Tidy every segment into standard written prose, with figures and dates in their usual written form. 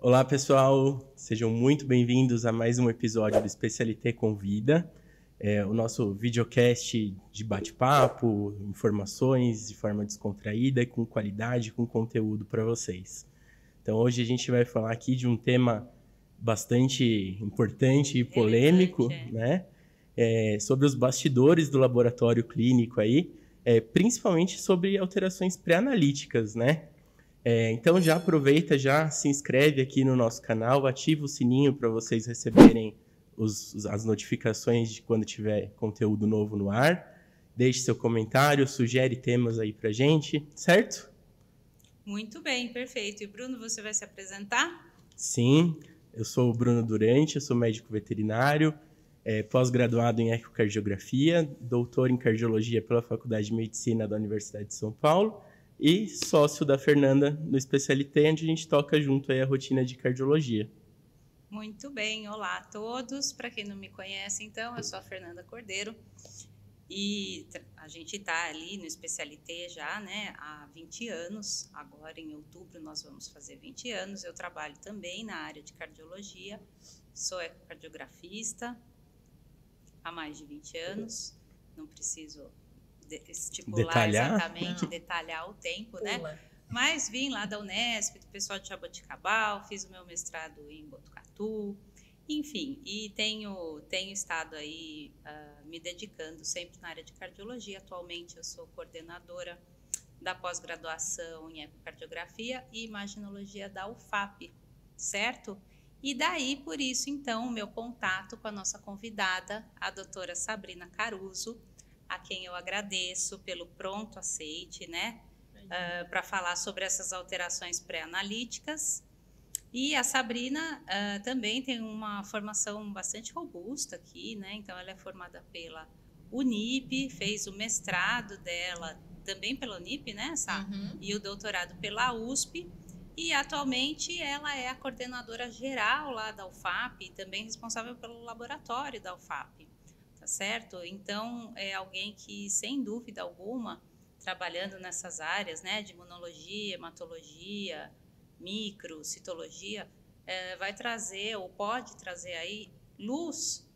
Olá, pessoal. Sejam muito bem-vindos a mais um episódio do Especialité Convida. O nosso videocast de bate-papo, informações de forma descontraída e com qualidade, com conteúdo para vocês. Então, hoje a gente vai falar aqui de um tema bastante importante e polêmico, né? Sobre os bastidores do laboratório clínico aí, principalmente sobre alterações pré-analíticas, né? Então já aproveita, já se inscreve aqui no nosso canal, ativa o sininho para vocês receberem as notificações de quando tiver conteúdo novo no ar. Deixe seu comentário, sugere temas aí pra gente, certo? Muito bem, perfeito. E Bruno, você vai se apresentar? Sim, eu sou o Bruno Durante, eu sou médico veterinário, pós-graduado em ecocardiografia, doutor em cardiologia pela Faculdade de Medicina da Universidade de São Paulo e sócio da Fernanda no Especialité, onde a gente toca junto aí a rotina de cardiologia. Muito bem, olá a todos. Para quem não me conhece, então, eu sou a Fernanda Cordeiro e a gente está ali no Especialité já, né, há 20 anos. Agora, em outubro, nós vamos fazer 20 anos. Eu trabalho também na área de cardiologia, sou ecocardiografista há mais de 20 anos. Não preciso estipular exatamente, detalhar o tempo, né? Mas vim lá da Unesp, do pessoal de Jaboticabal, fiz o meu mestrado em Botucatu, enfim, e tenho estado aí me dedicando sempre na área de cardiologia. Atualmente eu sou coordenadora da pós-graduação em ecocardiografia e imaginologia da UFAP, certo? E daí, por isso, então, o meu contato com a nossa convidada, a doutora Sabrina Caruso, a quem eu agradeço pelo pronto aceite, né? Para falar sobre essas alterações pré-analíticas. E a Sabrina também tem uma formação bastante robusta aqui, né? Então, ela é formada pela Unip, fez o mestrado dela também pela Unip, né, Sá? E o doutorado pela USP. E, atualmente, ela é a coordenadora geral lá da UFAP e também responsável pelo laboratório da UFAP, tá certo? Então, é alguém que, sem dúvida alguma, trabalhando nessas áreas, né, de imunologia, hematologia, micro, citologia, vai trazer ou pode trazer aí luz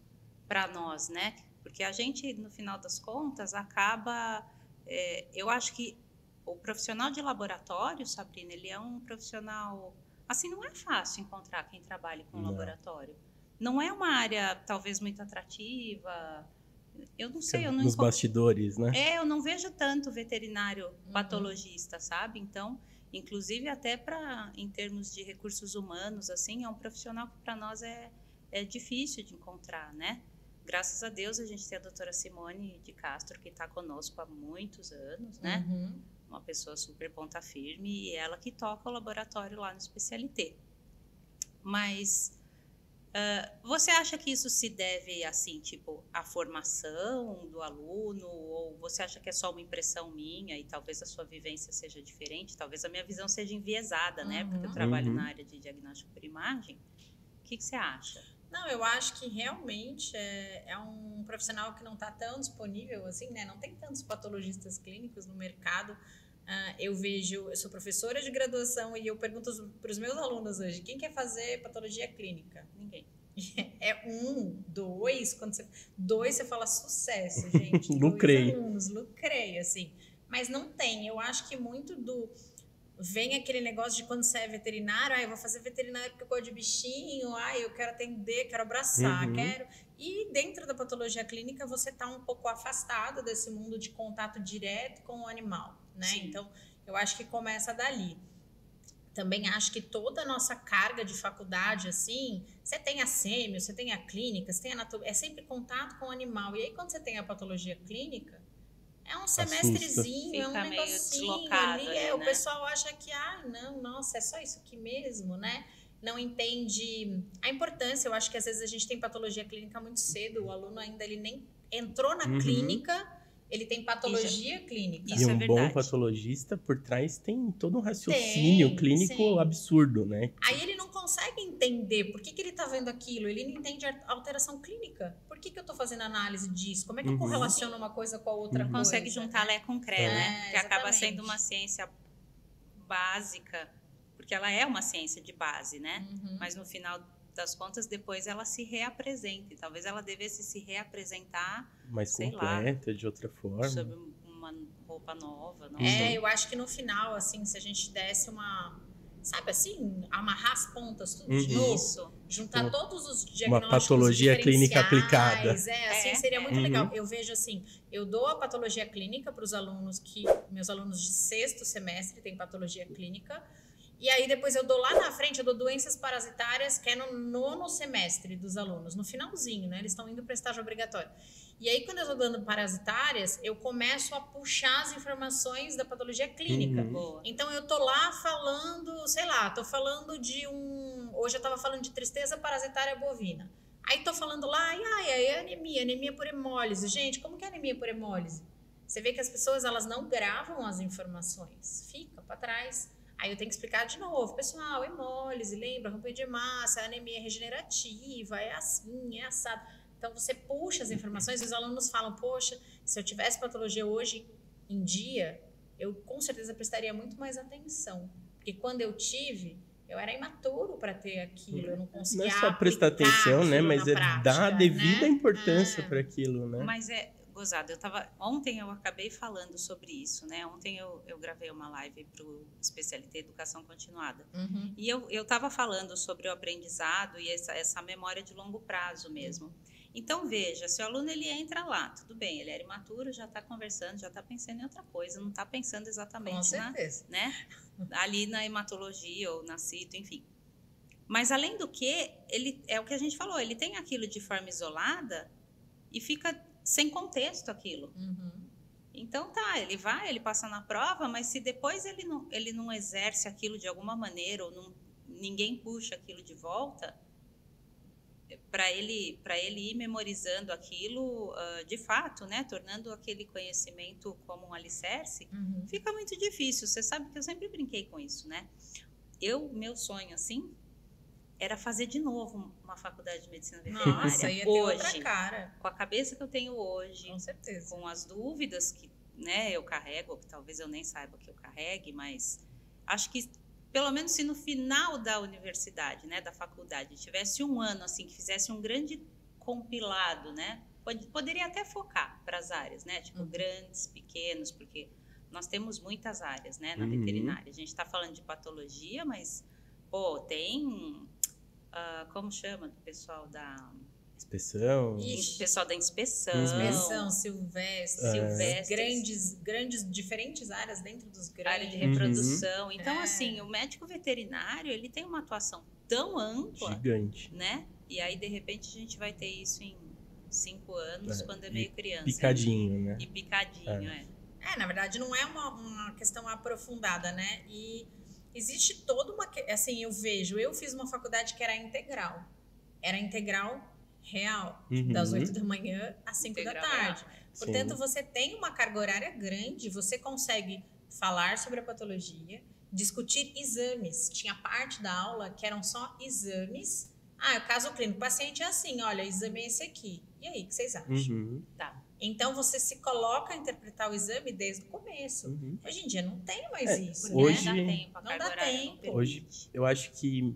para nós, né? Porque a gente, no final das contas, acaba... eu acho que o profissional de laboratório, Sabrina, ele é um profissional... Assim, não é fácil encontrar quem trabalhe com laboratório. Não é uma área, talvez, muito atrativa... Eu não sei, eu não... Nos bastidores, né? Eu não vejo tanto veterinário patologista, sabe? Então, inclusive até em termos de recursos humanos, assim, é um profissional que para nós é difícil de encontrar, né? Graças a Deus a gente tem a doutora Simone de Castro, que está conosco há muitos anos, né? Uma pessoa super ponta firme, e ela que toca o laboratório lá no Especialité. Mas... você acha que isso se deve, assim, tipo, à formação do aluno, ou você acha que é só uma impressão minha e talvez a sua vivência seja diferente? Talvez a minha visão seja enviesada, né? Porque eu trabalho na área de diagnóstico por imagem. O que você acha? Não, eu acho que realmente é um profissional que não está tão disponível, assim, né? Não tem tantos patologistas clínicos no mercado. Eu sou professora de graduação e eu pergunto para os meus alunos hoje, quem quer fazer patologia clínica? Ninguém. Dois você fala sucesso, gente. Lucrei. 2 alunos, lucrei, assim. Mas não tem, eu acho que muito vem aquele negócio de quando você é veterinário, eu vou fazer veterinário porque eu gosto de bichinho, eu quero atender, quero abraçar, quero... E dentro da patologia clínica você está um pouco afastado desse mundo de contato direto com o animal, né? Sim. Então, eu acho que começa dali. Também acho que toda a nossa carga de faculdade, assim, você tem a sêmio, você tem a clínica, você tem a anatomia, é sempre contato com o animal. E aí, quando você tem a patologia clínica, é um semestrezinho, é um negocinho ali, né? O pessoal acha que, não, nossa, é só isso aqui mesmo, né? Não entende a importância. Eu acho que às vezes a gente tem patologia clínica muito cedo, o aluno ainda ele nem entrou na clínica, ele tem patologia clínica. Isso e um bom patologista por trás tem todo um raciocínio clínico absurdo, né? Aí ele não consegue entender por que ele está vendo aquilo, ele não entende a alteração clínica. Por que eu estou fazendo análise disso? Como é que eu correlaciono uma coisa com a outra coisa? Consegue juntar Lé com Cré, né? Que acaba sendo uma ciência básica, porque ela é uma ciência de base, né? Uhum. Mas no final das contas, depois ela se reapresenta. E talvez ela devesse se reapresentar Mais sei lá, completa, de outra forma. sob uma roupa nova. Não Uhum. sei. Eu acho que no final, assim, se a gente desse uma... Sabe assim, amarrar as pontas tudo de Uhum. novo, Isso. juntar Uma- todos os diagnósticos patologia clínica diferenciais, aplicada. assim, É, seria muito Uhum. legal. Eu vejo assim, eu dou a patologia clínica para os alunos meus alunos de 6º semestre têm patologia clínica, e aí depois eu dou lá na frente, eu dou doenças parasitárias, que é no 9º semestre dos alunos, no finalzinho, né? Eles estão indo para estágio obrigatório. E aí, quando eu estou dando parasitárias, eu começo a puxar as informações da patologia clínica. Uhum. Boa. Então, eu tô lá falando, sei lá, tô falando de hoje eu tava falando de tristeza parasitária bovina. Aí tô falando lá, ai, anemia por hemólise. Gente, como que é anemia por hemólise? Você vê que as pessoas, elas não gravam as informações. Fica para trás. Aí eu tenho que explicar de novo. Pessoal, hemólise, lembra? Rompimento de massa, anemia regenerativa, é assim, é assado. Então, você puxa as informações e os alunos falam, poxa, se eu tivesse patologia hoje em dia, eu com certeza prestaria muito mais atenção. Porque quando eu tive, eu era imaturo para ter aquilo, eu não conseguia Não é só prestar aplicar atenção, né? aquilo Mas na é dar a prática, devida né? importância para aquilo, né? Mas gozado, ontem eu acabei falando sobre isso, né? Ontem eu gravei uma live para o Especialité Educação Continuada. Uhum. E eu estava falando sobre o aprendizado e essa memória de longo prazo mesmo. Então, veja, se o aluno ele entra lá, tudo bem, ele era imaturo, já está conversando, já está pensando em outra coisa, não está pensando Com exatamente certeza. ali na hematologia ou na cito, enfim. Mas, além do que, ele é o que a gente falou, ele tem aquilo de forma isolada e fica sem contexto aquilo. Uhum. Então, ele passa na prova, mas se depois ele não exerce aquilo de alguma maneira ou ninguém puxa aquilo de volta, para ele ir memorizando aquilo de fato, né, tornando aquele conhecimento como um alicerce, Uhum. fica muito difícil. Você sabe que eu sempre brinquei com isso, né? Meu sonho, assim, era fazer de novo uma faculdade de medicina veterinária. Nossa, ia ter hoje, outra cara. com a cabeça que eu tenho hoje, Com certeza. com as dúvidas que, né, eu carrego, ou que talvez eu nem saiba que eu carregue, mas acho que pelo menos se no final da universidade, né, da faculdade, tivesse um ano assim que fizesse um grande compilado, né, poderia até focar para as áreas, né, tipo grandes, pequenos, porque nós temos muitas áreas, né, na veterinária. A gente está falando de patologia, mas pô, tem como chama do pessoal da Inspeção. Ixi. pessoal da inspeção, Inspeção, silvestre, silvestres, grandes, diferentes áreas dentro dos grandes. área de reprodução. Então, É. assim, o médico veterinário, ele tem uma atuação tão ampla, Gigante. né? E aí, de repente, a gente vai ter isso em 5 anos, quando é meio criança. Picadinho, né? E picadinho, Na verdade, não é uma questão aprofundada, né? E existe toda uma... Assim, eu fiz uma faculdade que era integral. Era integral real, das 8 da manhã às 5 da Integral tarde. real, Portanto, Sim. você tem uma carga horária grande, você consegue falar sobre a patologia, discutir exames. Tinha parte da aula que eram só exames. O caso clínico, o paciente é assim, olha, o exame é esse aqui. E aí, o que vocês acham? Uhum. Tá. Então, você se coloca a interpretar o exame desde o começo. Uhum. Hoje em dia não tem mais isso, Porque Hoje- não dá tempo, a Não carga dá horária tempo. não permite. Hoje, eu acho que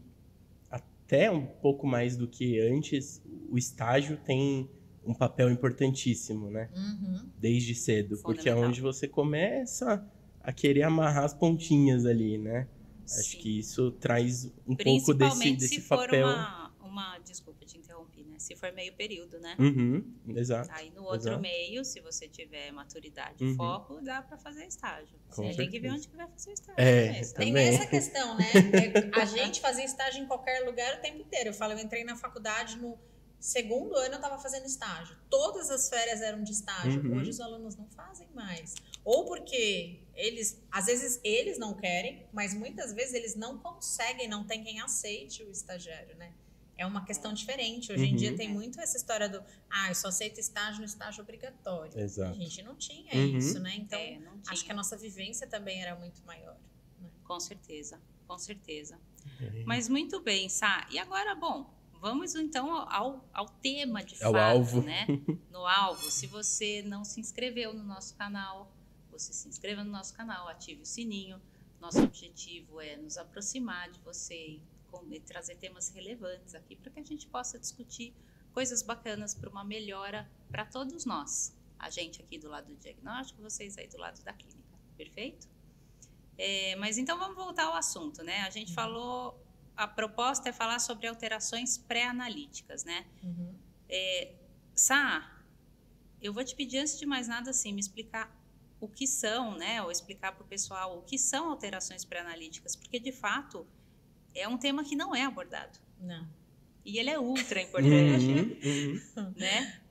até um pouco mais do que antes, o estágio tem um papel importantíssimo, né? Uhum. Desde cedo. Porque é Fundamental. onde você começa a querer amarrar as pontinhas ali, né? Acho Sim. que isso traz um pouco Principalmente desse se for papel. desculpa, te interrompi, né? Se for meio período, né? Uhum, exato. Aí no outro exato. meio, se você tiver maturidade Uhum. e foco, dá para fazer estágio. Com Você tem que ver certeza. onde que vai fazer estágio. É, mesmo. Tem Também. essa questão, né? A gente fazia estágio em qualquer lugar o tempo inteiro. Eu falo, eu entrei na faculdade no 2º ano, eu estava fazendo estágio. Todas as férias eram de estágio. Uhum. Hoje os alunos não fazem mais. Ou porque às vezes eles não querem, mas muitas vezes eles não conseguem, não tem quem aceite o estagiário, né? É uma questão diferente. Hoje em Uhum. dia tem muito essa história do eu só aceito estágio no estágio obrigatório. Exato. A gente não tinha Uhum. isso, né? Então, Não tinha. acho que a nossa vivência também era muito maior. Com certeza, com certeza. É. Mas muito bem, Sá. E agora, bom, vamos então ao tema de Ao fato, alvo. né? No alvo. Se você não se inscreveu no nosso canal, você se inscreva no nosso canal, ative o sininho, Nosso objetivo é nos aproximar de você e trazer temas relevantes aqui para que a gente possa discutir coisas bacanas para uma melhora para todos nós. A gente aqui do lado do diagnóstico, vocês aí do lado da clínica. Perfeito? Mas então vamos voltar ao assunto, né? A gente falou, a proposta é falar sobre alterações pré-analíticas, né? Sá, eu vou te pedir antes de mais nada, assim, me explicar o que são, né? Ou explicar para o pessoal o que são alterações pré-analíticas, porque de fato é um tema que não é abordado. Não. E ele é ultra importante, né?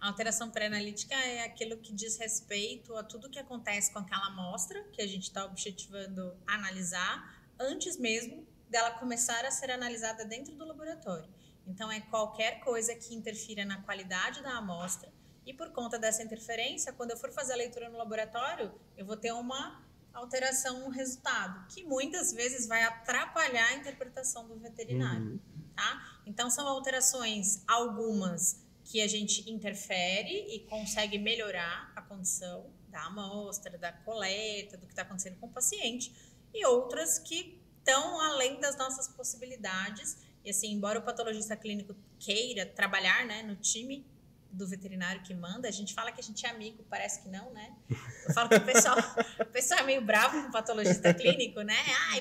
A alteração pré-analítica é aquilo que diz respeito a tudo que acontece com aquela amostra que a gente está objetivando analisar antes mesmo dela começar a ser analisada dentro do laboratório. Então, é qualquer coisa que interfira na qualidade da amostra e por conta dessa interferência, quando eu for fazer a leitura no laboratório, eu vou ter uma alteração no resultado, que muitas vezes vai atrapalhar a interpretação do veterinário, tá? Então, são alterações, algumas que a gente interfere e consegue melhorar a condição da amostra, da coleta, do que está acontecendo com o paciente, e outras que estão além das nossas possibilidades. E assim, embora o patologista clínico queira trabalhar, né, no time do veterinário que manda, a gente fala que a gente é amigo, parece que não, né? Eu falo que o pessoal é meio bravo com o patologista clínico, né?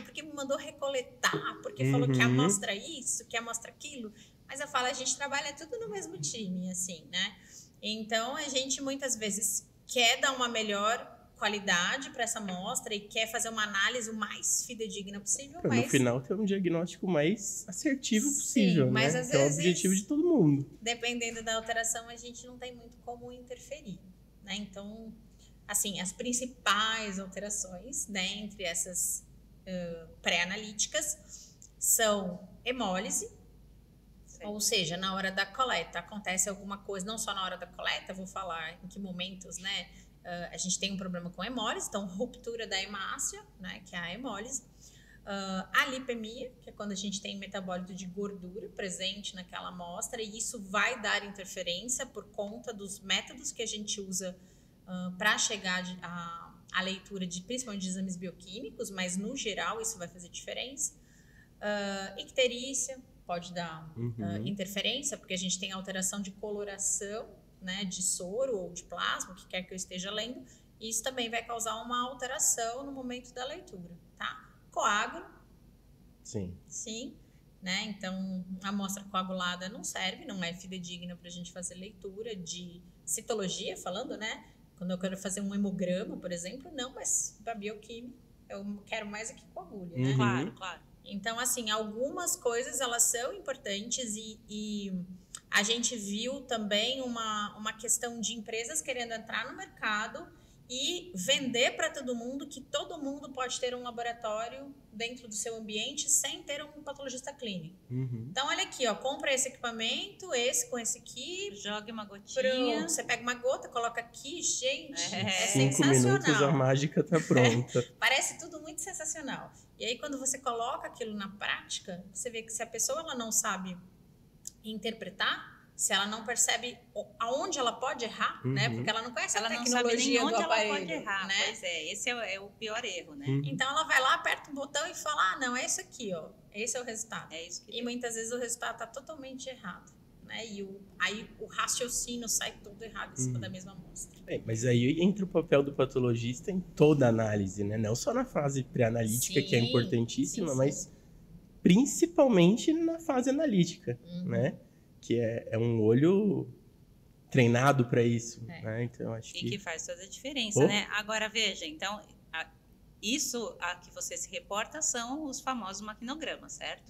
Porque me mandou recoletar, porque falou que amostra isso, que amostra aquilo. Mas eu falo, a gente trabalha tudo no mesmo time, assim, né? Então, a gente muitas vezes quer dar uma melhor qualidade para essa amostra e quer fazer uma análise o mais fidedigna possível. Mas no final, ter um diagnóstico mais assertivo possível, mas né? Às que vezes, é o objetivo de todo mundo. Dependendo da alteração, a gente não tem muito como interferir, né? Então, assim, as principais alterações, né, entre essas pré-analíticas são hemólise, ou seja, na hora da coleta acontece alguma coisa, não só na hora da coleta, vou falar em que momentos, né? A gente tem um problema com hemólise, então ruptura da hemácia, né? Que é a hemólise. A lipemia, que é quando a gente tem metabólito de gordura presente naquela amostra, e isso vai dar interferência por conta dos métodos que a gente usa para chegar à leitura principalmente de exames bioquímicos, mas no geral isso vai fazer diferença. Icterícia pode dar interferência, porque a gente tem alteração de coloração, né, de soro ou de plasma, o que quer que eu esteja lendo, e isso também vai causar uma alteração no momento da leitura, tá? Coágulo. Sim, né? Então, a amostra coagulada não serve, não é fidedigna para a gente fazer leitura de citologia, falando, né? Quando eu quero fazer um hemograma, por exemplo, não, mas para bioquímica, eu quero mais é que coagule, né? Claro. Então, assim, algumas coisas, elas são importantes e a gente viu também uma questão de empresas querendo entrar no mercado e vender para todo mundo que todo mundo pode ter um laboratório dentro do seu ambiente sem ter um patologista clínico. Então, olha aqui, ó, compra esse equipamento, esse com esse aqui. Jogue uma gotinha. Pronto, você pega uma gota, coloca aqui, gente, é 5 sensacional. minutos, a mágica tá pronta. Parece tudo muito sensacional. E aí, quando você coloca aquilo na prática, você vê que se a pessoa ela não sabe interpretar, se ela não percebe aonde ela pode errar, né? Porque ela não conhece a tecnologia do aparelho. Ela pode errar, né? Pois é, esse é o pior erro, né? Então, ela vai lá, aperta um botão e fala, não, é isso aqui, ó. Esse é o resultado. É isso que e muitas vezes o resultado tá totalmente errado, né? E aí o raciocínio sai todo errado em cima da mesma amostra. Mas aí entra o papel do patologista em toda a análise, né? Não só na fase pré-analítica, que é importantíssima, mas principalmente na fase analítica, né? Que é um olho treinado para isso, né? Então, acho que faz toda a diferença, né? Agora, veja, então, isso a que você se reporta são os famosos maquinogramas, certo?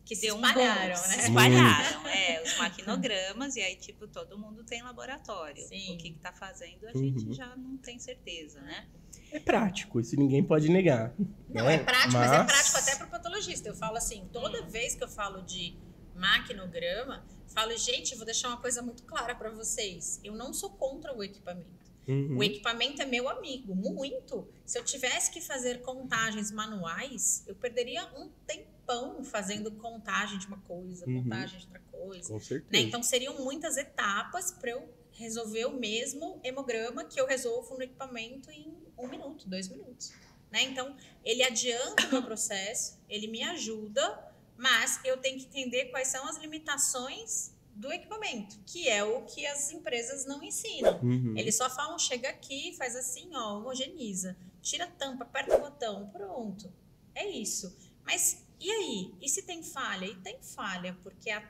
Que se espalharam, né? Se espalharam, os maquinogramas, e aí, tipo, todo mundo tem laboratório. Sim. O que tá fazendo, a gente já não tem certeza, né? É prático, isso ninguém pode negar. Não, né? é prático, mas é prático até para o patologista. Eu falo assim, toda vez que eu falo de maquinograma, falo, gente, vou deixar uma coisa muito clara para vocês. Eu não sou contra o equipamento. O equipamento é meu amigo, muito. Se eu tivesse que fazer contagens manuais, eu perderia um tempão tempão fazendo contagem de uma coisa, contagem de outra coisa. Com certeza. Né? Então, seriam muitas etapas para eu resolver o mesmo hemograma que eu resolvo no equipamento em 1 minuto, 2 minutos. Né? Então, ele adianta o meu processo, ele me ajuda, mas eu tenho que entender quais são as limitações do equipamento, que é o que as empresas não ensinam. Eles só falam, chega aqui, faz assim, ó, homogeniza, tira a tampa, aperta o botão, pronto. É isso. Mas e aí? E se tem falha? E tem falha, porque a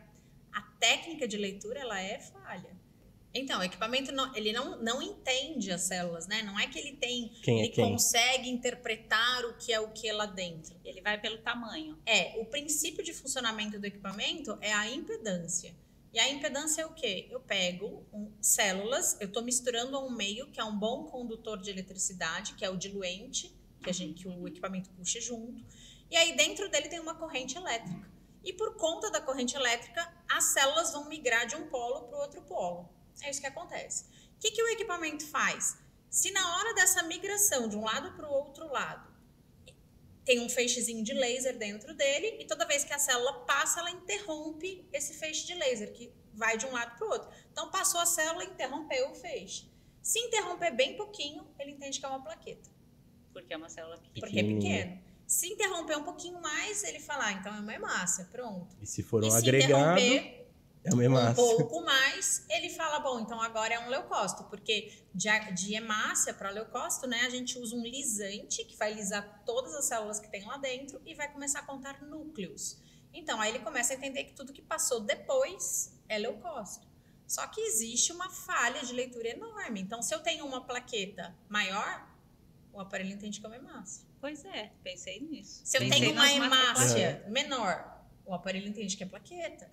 técnica de leitura, ela é falha. Então, o equipamento ele não entende as células, né? Não é que ele tem, consegue interpretar o que é lá dentro. Ele vai pelo tamanho. O princípio de funcionamento do equipamento é a impedância. E a impedância é o quê? Eu pego células, eu estou misturando a um meio que é um bom condutor de eletricidade, que é o diluente, que o equipamento puxa junto. E aí dentro dele tem uma corrente elétrica. E por conta da corrente elétrica, as células vão migrar de um polo para o outro polo. É isso que acontece. O que o equipamento faz? Se na hora dessa migração de um lado para o outro lado, tem um feixezinho de laser dentro dele e toda vez que a célula passa, ela interrompe esse feixe de laser, que vai de um lado para o outro. Então, passou a célula, interrompeu o feixe. Se interromper bem pouquinho, ele entende que é uma plaqueta. Porque é uma célula pequena. Porque é pequeno. Se interromper um pouquinho mais, ele fala, então é uma hemácia, pronto. E se for um agregado, é uma hemácia. Um pouco mais, ele fala, bom, então agora é um leucócito, porque de hemácia para leucócito, né, a gente usa um lisante que vai lisar todas as células que tem lá dentro e vai começar a contar núcleos. Então, aí ele começa a entender que tudo que passou depois é leucócito. Só que existe uma falha de leitura enorme. Então, se eu tenho uma plaqueta maior, o aparelho entende que é uma hemácia. Pois é, pensei nisso. Se eu tenho uma hemácia menor, o aparelho entende que é plaqueta.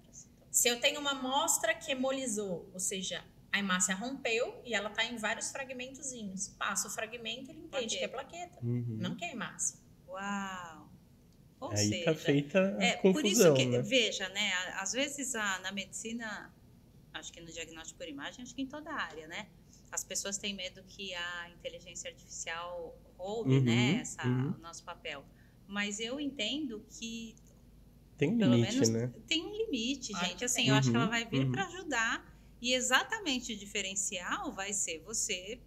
Se eu tenho uma amostra que hemolizou, ou seja, a hemácia rompeu e ela está em vários fragmentozinhos. Passa o fragmento, ele entende que é plaqueta, não que é hemácia. Uau! Ou aí seja, tá feita a confusão, por isso que, né? Veja, né? Às vezes na medicina, acho que no diagnóstico por imagem, acho que em toda a área, né? As pessoas têm medo que a inteligência artificial roube, né? O nosso papel. Mas eu entendo que tem um pelo limite, menos né? Tem um limite, gente. Assim, eu acho que ela vai vir para ajudar. E exatamente o diferencial vai ser você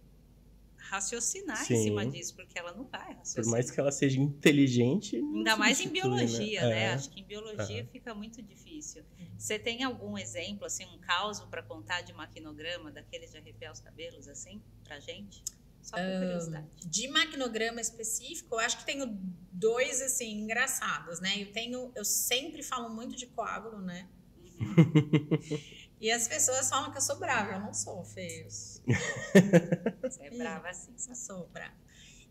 raciocinar em cima disso, porque ela não vai raciocinar. Por mais que ela seja inteligente... Ainda mais em biologia, né? Acho que em biologia É. fica muito difícil. Você tem algum exemplo, assim, um caso para contar de maquinograma, daqueles de arrepiar os cabelos, assim, pra gente? Só por curiosidade. De maquinograma específico, eu acho que tenho 2, assim, engraçados, né? Eu sempre falo muito de coágulo, né? E as pessoas falam que eu sou brava. Eu não sou, Fê. Você é brava, assim. Eu sou brava.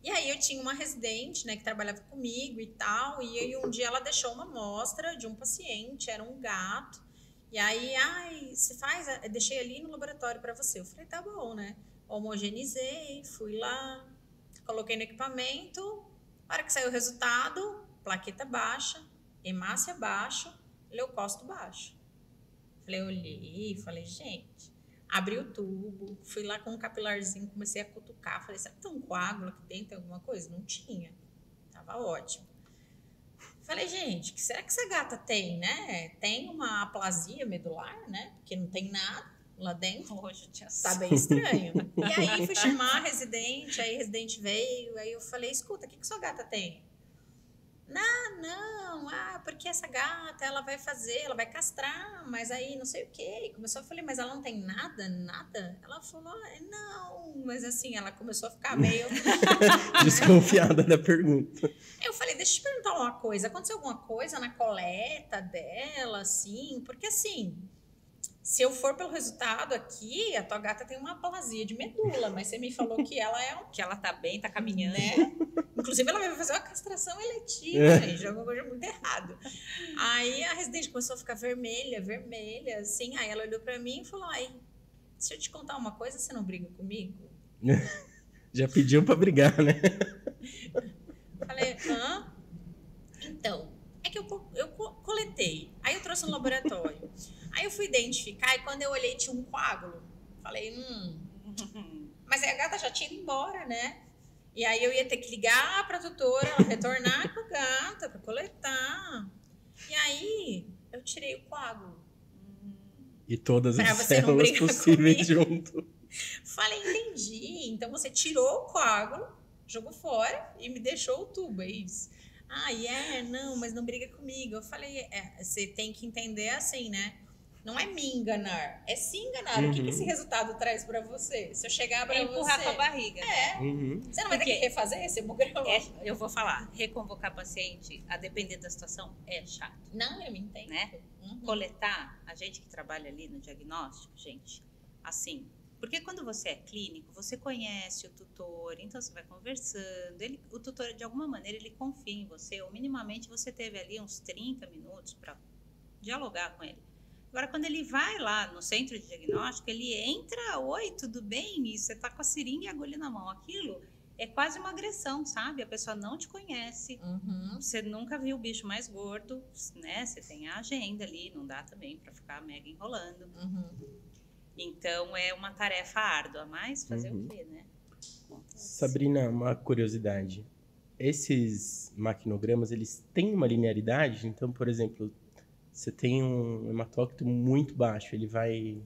E aí eu tinha uma residente, né, que trabalhava comigo e tal, e aí um dia ela deixou uma amostra de um paciente, era um gato, e aí, você faz, eu deixei ali no laboratório para você. Eu falei, tá bom, né? Homogenizei, fui lá, coloquei no equipamento, na hora que saiu o resultado, plaqueta baixa, hemácia baixa, leucócito baixo. Falei, olhei, falei, gente, abri o tubo, fui lá com um capilarzinho, comecei a cutucar, falei, será que tem um coágulo aqui dentro, tem alguma coisa? Não tinha, tava ótimo. Falei, gente, o que será que essa gata tem, né? Tem uma aplasia medular, né? Porque não tem nada lá dentro. Hoje tinha Tá bem estranho. E aí fui chamar a residente, aí a residente veio, aí eu falei, escuta, o que sua gata tem? Não, porque essa gata, ela vai castrar, mas aí não sei o quê. Começou a falar, mas ela não tem nada? Ela falou, não, mas assim, ela começou a ficar meio... desconfiada da pergunta. Eu falei, deixa eu te perguntar uma coisa, aconteceu alguma coisa na coleta dela, assim? Porque assim, se eu for pelo resultado aqui, a tua gata tem uma aplasia de medula, mas você me falou que ela é que ela tá bem, tá caminhando. Né? Inclusive, ela vai fazer uma castração eletiva, gente. Alguma coisa muito errado. Aí a residente começou a ficar vermelha, assim. Aí ela olhou pra mim e falou, ai, se eu te contar uma coisa, você não briga comigo? Já pediu pra brigar, né? Falei, Então, é que eu coletei. Aí eu trouxe no laboratório. Aí eu fui identificar e quando eu olhei tinha um coágulo. Falei, Mas aí a gata já tinha ido embora, né? E aí eu ia ter que ligar pra tutora, ela retornar com a gata pra coletar. E aí, eu tirei o coágulo. E todas Pra as você não células brigar possíveis junto. Falei, entendi. Então você tirou o coágulo, jogou fora e me deixou o tubo, é isso? Ah, não, mas não briga comigo. Eu falei, você tem que entender assim, né? Não é me enganar, é se enganar. O que esse resultado traz pra você? Se eu chegar pra empurrar você... com a barriga. Você não vai ter que refazer esse hemograma? Eu vou falar, reconvocar paciente, a depender da situação, é chato. Não, eu me entendo. Né? Coletar, a gente que trabalha ali no diagnóstico, gente, assim, porque quando você é clínico, você conhece o tutor, então você vai conversando, o tutor, de alguma maneira, ele confia em você, ou minimamente você teve ali uns 30 minutos para dialogar com ele. Agora, quando ele vai lá no centro de diagnóstico, ele entra, oi, tudo bem? E você está com a seringa e a agulha na mão. Aquilo é quase uma agressão, sabe? A pessoa não te conhece, você nunca viu o bicho mais gordo, né? Você tem a agenda ali, não dá também para ficar mega enrolando. Então, é uma tarefa árdua, mas fazer o quê, né? Sabrina, uma curiosidade. Esses maquinogramas, eles têm uma linearidade? Então, por exemplo, você tem um hematócrito muito baixo, ele vai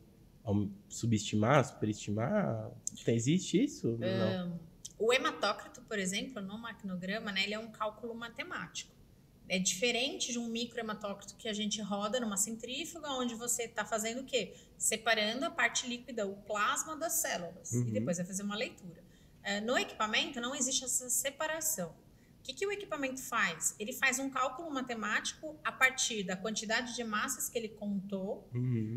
subestimar, superestimar? Existe isso? Não. O hematócrito, por exemplo, no maquinograma, né, ele é um cálculo matemático. É diferente de um microhematócrito que a gente roda numa centrífuga, onde você está fazendo o quê? Separando a parte líquida, o plasma das células. E depois vai fazer uma leitura. No equipamento, não existe essa separação. O que o equipamento faz? Ele faz um cálculo matemático a partir da quantidade de hemácias que ele contou,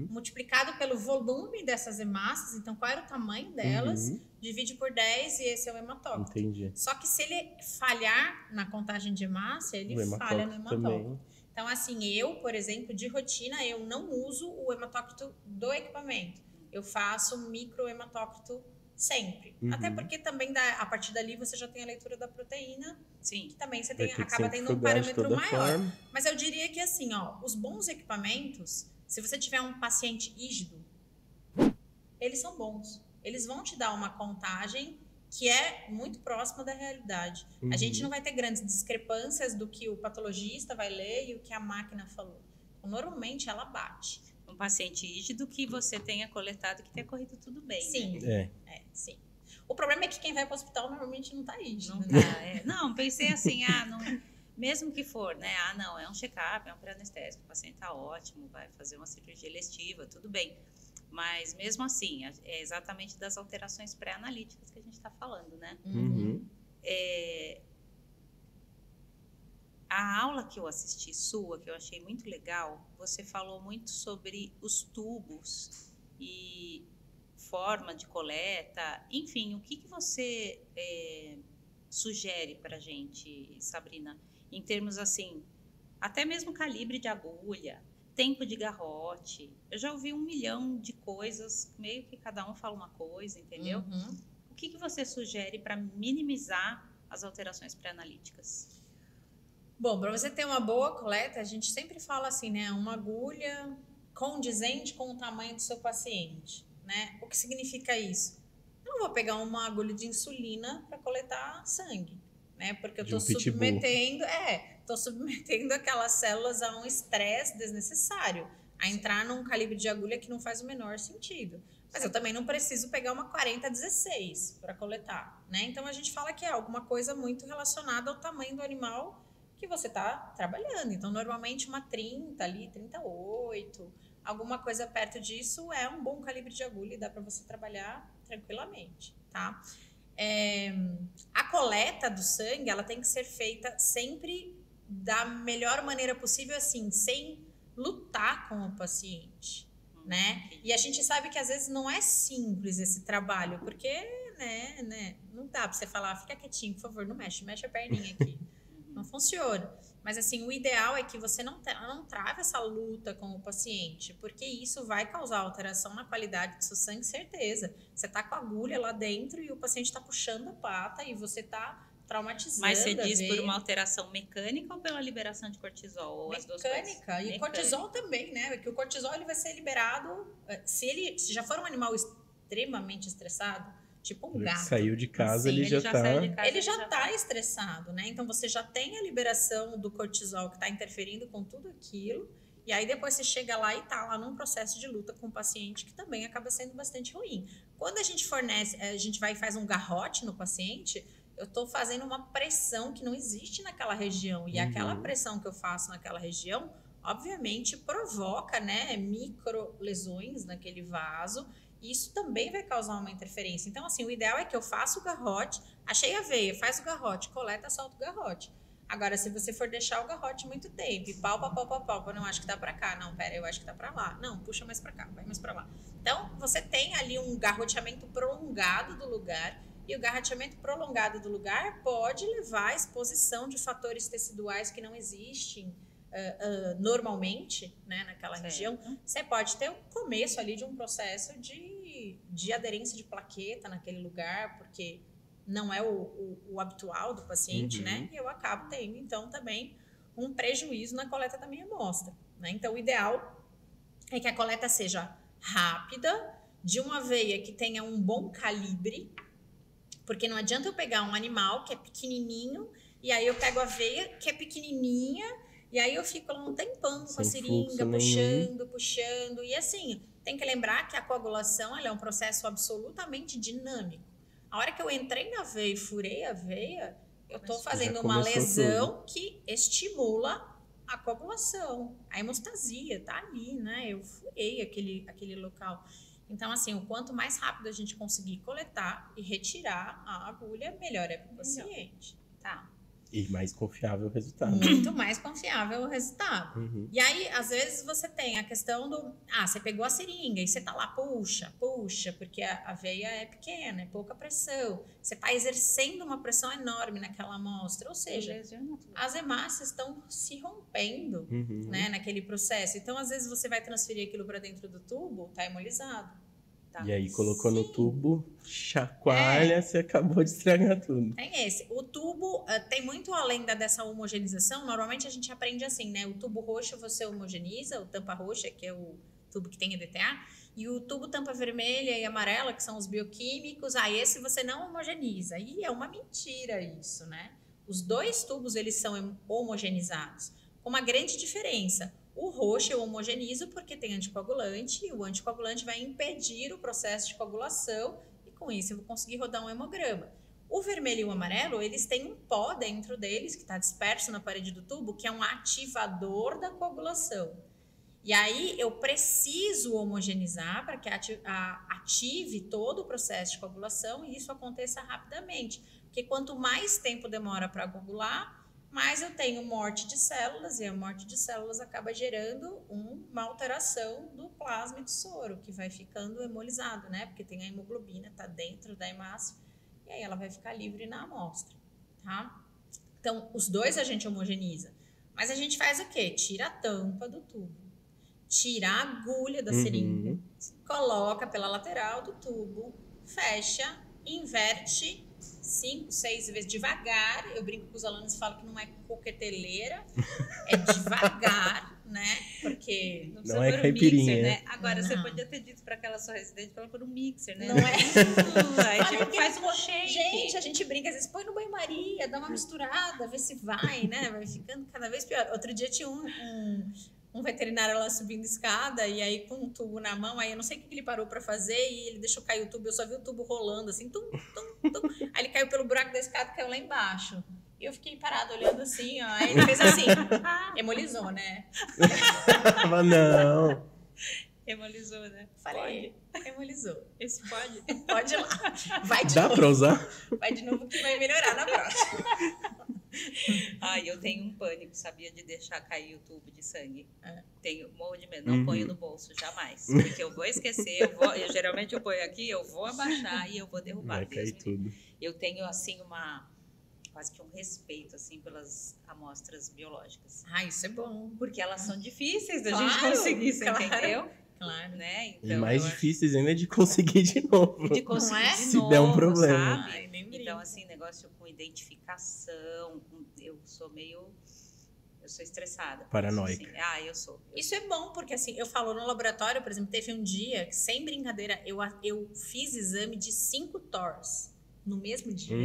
multiplicado pelo volume dessas hemácias, então qual era o tamanho delas, divide por 10 e esse é o hematócrito. Entendi. Só que se ele falhar na contagem de hemácia, ele falha no hematócrito. Também. Então, assim, eu, por exemplo, de rotina, eu não uso o hematócrito do equipamento. Eu faço microhematócrito sempre. Até porque também a partir dali você já tem a leitura da proteína. Sim. Que também você acaba tendo um parâmetro maior. Mas eu diria que assim, os bons equipamentos, se você tiver um paciente rígido, eles são bons. Eles vão te dar uma contagem que é muito próxima da realidade. A gente não vai ter grandes discrepâncias do que o patologista vai ler e o que a máquina falou. Então, normalmente ela bate. Um paciente rígido que você tenha coletado, que tenha corrido tudo bem. Sim, né? Sim. O problema é que quem vai para o hospital normalmente não está rígido. Não tá, Não, pensei assim, não, mesmo que for, né? Não, é um check-up, é um pré-anestésico, o paciente está ótimo, vai fazer uma cirurgia elestiva, tudo bem. Mas mesmo assim, é exatamente das alterações pré-analíticas que a gente está falando, né? A aula que eu assisti sua, que eu achei muito legal, você falou muito sobre os tubos e forma de coleta, enfim, o que você sugere para a gente, Sabrina, em termos assim, até mesmo calibre de agulha, tempo de garrote. Eu já ouvi 1 milhão de coisas, meio que cada um fala uma coisa, entendeu? O que você sugere para minimizar as alterações pré-analíticas? Bom, para você ter uma boa coleta, a gente sempre fala assim, né? Uma agulha condizente com o tamanho do seu paciente, né? O que significa isso? Eu não vou pegar uma agulha de insulina para coletar sangue, né? Porque eu estou submetendo aquelas células a um estresse desnecessário, a entrar num calibre de agulha que não faz o menor sentido. Mas eu também não preciso pegar uma 40-16 para coletar, né? Então a gente fala que é alguma coisa muito relacionada ao tamanho do animal que você está trabalhando. Então, normalmente uma 30 ali, 38, alguma coisa perto disso é um bom calibre de agulha e dá para você trabalhar tranquilamente, tá? A coleta do sangue, ela tem que ser feita sempre da melhor maneira possível, assim, sem lutar com o paciente, né? E a gente sabe que às vezes não é simples esse trabalho, porque, né, não dá para você falar, fica quietinho, por favor, não mexe a perninha aqui. Não funciona. Mas, assim, o ideal é que você não trave essa luta com o paciente, porque isso vai causar alteração na qualidade do seu sangue, certeza. Você tá com a agulha lá dentro e o paciente está puxando a pata e você tá traumatizando. Mas você diz por uma alteração mecânica ou pela liberação de cortisol? Ou as duas coisas? Mecânica. E cortisol também, né? Porque o cortisol ele vai ser liberado, se já for um animal extremamente estressado, tipo um gato. Saiu de casa, Sim, ele já já tá... saiu de casa, Ele já tá estressado, né? Então você já tem a liberação do cortisol que tá interferindo com tudo aquilo. E aí depois você chega lá e tá lá num processo de luta com o paciente que também acaba sendo bastante ruim. Quando a gente a gente vai e faz um garrote no paciente, eu tô fazendo uma pressão que não existe naquela região. E aquela pressão que eu faço naquela região, obviamente, provoca, né, micro lesões naquele vaso. E isso também vai causar uma interferência. Então, assim, o ideal é que eu faça o garrote, achei a veia, faz o garrote, coleta, solta o garrote. Agora, se você for deixar o garrote muito tempo, e palpa, não, acho que tá pra cá, não, pera, eu acho que tá pra lá. Não, puxa mais pra cá, vai mais pra lá. Então, você tem ali um garroteamento prolongado do lugar, e o garroteamento prolongado do lugar pode levar à exposição de fatores teciduais que não existem normalmente, né, naquela região. Você pode ter o começo ali de um processo de aderência de plaqueta naquele lugar, porque não é o habitual do paciente, né? E eu acabo tendo, então, também um prejuízo na coleta da minha amostra, né? Então, o ideal é que a coleta seja rápida, de uma veia que tenha um bom calibre, porque não adianta eu pegar um animal que é pequenininho, e aí eu pego a veia que é pequenininha, e aí eu fico lá um tempão com a seringa, puxando. E assim, tem que lembrar que a coagulação ela é um processo absolutamente dinâmico. A hora que eu entrei na veia e furei a veia, eu estou fazendo uma lesão que estimula a coagulação. A hemostasia tá ali, né? Eu furei aquele local. Então, assim, o quanto mais rápido a gente conseguir coletar e retirar a agulha, melhor é para o paciente. Tá? E mais confiável o resultado. Muito mais confiável o resultado. E aí, às vezes, você tem a questão do... você pegou a seringa e você tá lá, puxa, porque a veia é pequena, é pouca pressão. Você tá exercendo uma pressão enorme naquela amostra. Ou seja, as hemácias estão se rompendo, né, naquele processo. Então, às vezes, você vai transferir aquilo para dentro do tubo, tá hemolizado. Tá. E aí colocou no tubo, chacoalha, você acabou de estragar tudo. Tem esse. O tubo tem muito além dessa homogeneização. Normalmente a gente aprende assim, né? O tubo roxo você homogeniza, o tampa roxa, que é o tubo que tem EDTA, e o tubo tampa vermelha e amarela, que são os bioquímicos, esse você não homogeniza. E é uma mentira isso, né? Os dois tubos, eles são homogenizados, com uma grande diferença. O roxo eu homogenizo porque tem anticoagulante e o anticoagulante vai impedir o processo de coagulação e com isso eu vou conseguir rodar um hemograma. O vermelho e o amarelo, eles têm um pó dentro deles que está disperso na parede do tubo, que é um ativador da coagulação. E aí eu preciso homogeneizar para que ative todo o processo de coagulação e isso aconteça rapidamente. Porque quanto mais tempo demora para coagular, mas eu tenho morte de células, e a morte de células acaba gerando uma alteração do plasma e do soro, que vai ficando hemolizado, né? Porque tem a hemoglobina, tá dentro da hemácia, e aí ela vai ficar livre na amostra, tá? Então, os dois a gente homogeniza. Mas a gente faz o quê? Tira a tampa do tubo, tira a agulha da seringa, coloca pela lateral do tubo, fecha, inverte 5, 6 vezes devagar. Eu brinco com os alunos e falo que não é coqueteleira, é devagar, né? Porque não é caipirinha, mixer, né? Agora, você podia ter dito para aquela sua residente para ela pôr um mixer, né? Não é? Aí, tipo, faz um shake. Gente, a gente brinca, às vezes põe no banho-maria, dá uma misturada, vê se vai, né? Vai ficando cada vez pior. Outro dia tinha um veterinário lá subindo escada e aí com um tubo na mão, aí eu não sei o que ele parou pra fazer e ele deixou cair o tubo, eu só vi o tubo rolando assim, tum. Aí ele caiu pelo buraco da escada e caiu lá embaixo. E eu fiquei parada olhando assim, ó, aí ele fez assim, hemolizou, né? Mas não. Hemolizou, né? Falei, hemolizou. Esse pode? Pode ir lá. Vai de Dá novo. pra usar? Vai de novo que vai melhorar na próxima. Eu tenho um pânico, sabia, de deixar cair o tubo de sangue. Tenho morro de medo, não ponho no bolso, jamais. Porque eu vou esquecer, eu geralmente eu ponho aqui, eu vou abaixar e eu vou derrubar. Vai cair tudo. Eu tenho, assim, quase que um respeito, assim, pelas amostras biológicas. Isso é bom. Porque elas são difíceis da gente conseguir, você entendeu? Claro. Né? Então, e mais difíceis ainda de conseguir de novo. De conseguir de Se novo, der um problema. Sabe? Então, assim, negócio com identificação, eu sou meio Eu sou estressada. Paranoica. Assim. Eu sou. Isso é bom, porque assim, eu falo no laboratório, por exemplo, teve um dia que, sem brincadeira, eu fiz exame de 5 TORs no mesmo dia.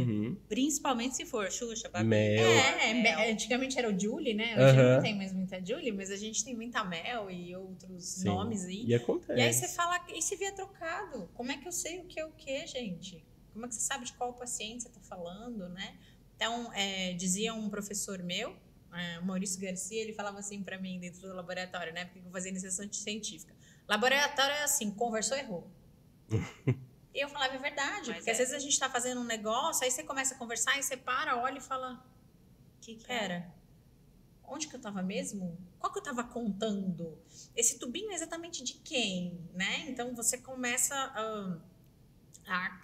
Principalmente se for Xuxa, Babi. Mel. Antigamente era o Julie, né? Hoje não tem mais muita Julie, mas a gente tem muita Mel e outros nomes aí. E acontece. E aí você fala, e se vier trocado? Como é que eu sei o que é o que, gente? Como é que você sabe de qual paciente você tá falando, né? Então, dizia um professor meu, Maurício Garcia, ele falava assim para mim dentro do laboratório, né? Porque eu fazia iniciação científica. Laboratório é assim, conversou, errou. E eu falava, é verdade, porque às vezes a gente tá fazendo um negócio, aí você começa a conversar, aí você para, olha e fala, pera, onde que eu tava mesmo? Qual que eu tava contando? Esse tubinho é exatamente de quem, né? Então você começa a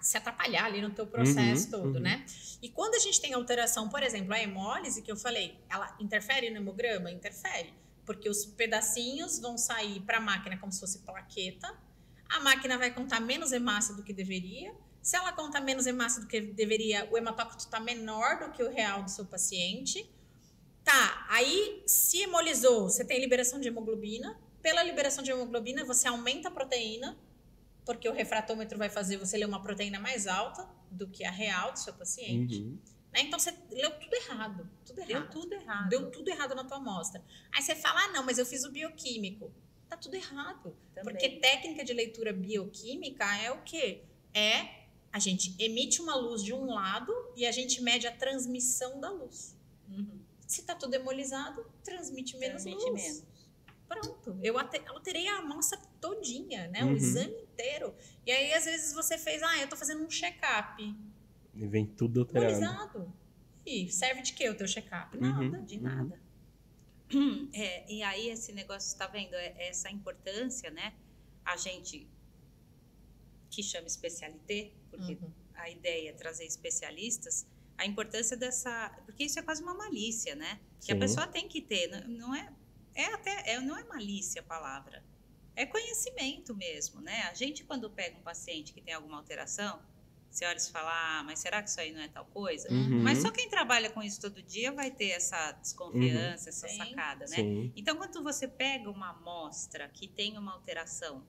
se atrapalhar ali no teu processo todo, né? E quando a gente tem alteração, por exemplo, a hemólise, que eu falei, ela interfere no hemograma? Interfere, porque os pedacinhos vão sair para a máquina como se fosse plaqueta, a máquina vai contar menos hemácia do que deveria, se ela conta menos hemácia do que deveria, o hematócrito está menor do que o real do seu paciente. Tá, aí se hemolizou, você tem liberação de hemoglobina, pela liberação de hemoglobina você aumenta a proteína, porque o refratômetro vai fazer você ler uma proteína mais alta do que a real do seu paciente. Né? Então, você leu tudo errado. Deu tudo errado. Deu tudo errado na tua amostra. Aí você fala, não, mas eu fiz o bioquímico. Tá tudo errado. Também. Porque técnica de leitura bioquímica é o quê? A gente emite uma luz de um lado e a gente mede a transmissão da luz. Se tá tudo hemolizado, transmite menos luz. Pronto, eu alterei a amostra todinha, né? O exame inteiro. E aí, às vezes, você fez, eu tô fazendo um check-up. E vem tudo alterado. Hemolizado. E serve de quê o teu check-up? Nada, de nada. E aí, esse negócio, você tá vendo? Essa importância, né? A gente que chama especialité, porque a ideia é trazer especialistas, a importância dessa... Porque isso é quase uma malícia, né? Que a pessoa tem que ter, não é... não é malícia a palavra, é conhecimento mesmo, né? A gente, quando pega um paciente que tem alguma alteração, você olha e fala, mas será que isso aí não é tal coisa? Mas só quem trabalha com isso todo dia vai ter essa desconfiança, essa sacada, né? Então, quando você pega uma amostra que tem uma alteração,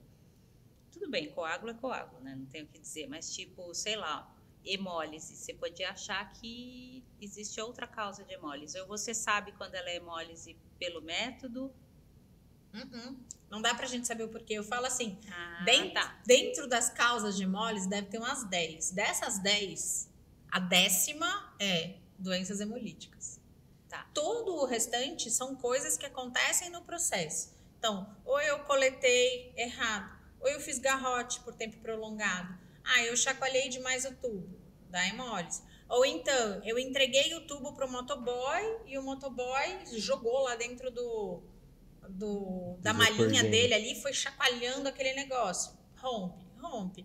tudo bem, coágulo é coágulo, né? Não tenho o que dizer, mas tipo, sei lá, hemólise, você podia achar que existe outra causa de hemólise, ou você sabe quando ela é hemólise pelo método. Não dá pra gente saber o porquê. Eu falo assim, dentro das causas de hemólise deve ter umas 10. Dessas 10, a 10ª é doenças hemolíticas. Todo o restante são coisas que acontecem no processo. Então, ou eu coletei errado, ou eu fiz garrote por tempo prolongado. Eu chacoalhei demais o tubo da hemólise. Ou então, eu entreguei o tubo para o motoboy e o motoboy jogou lá dentro da malinha dele ali, foi chacoalhando aquele negócio. Rompe.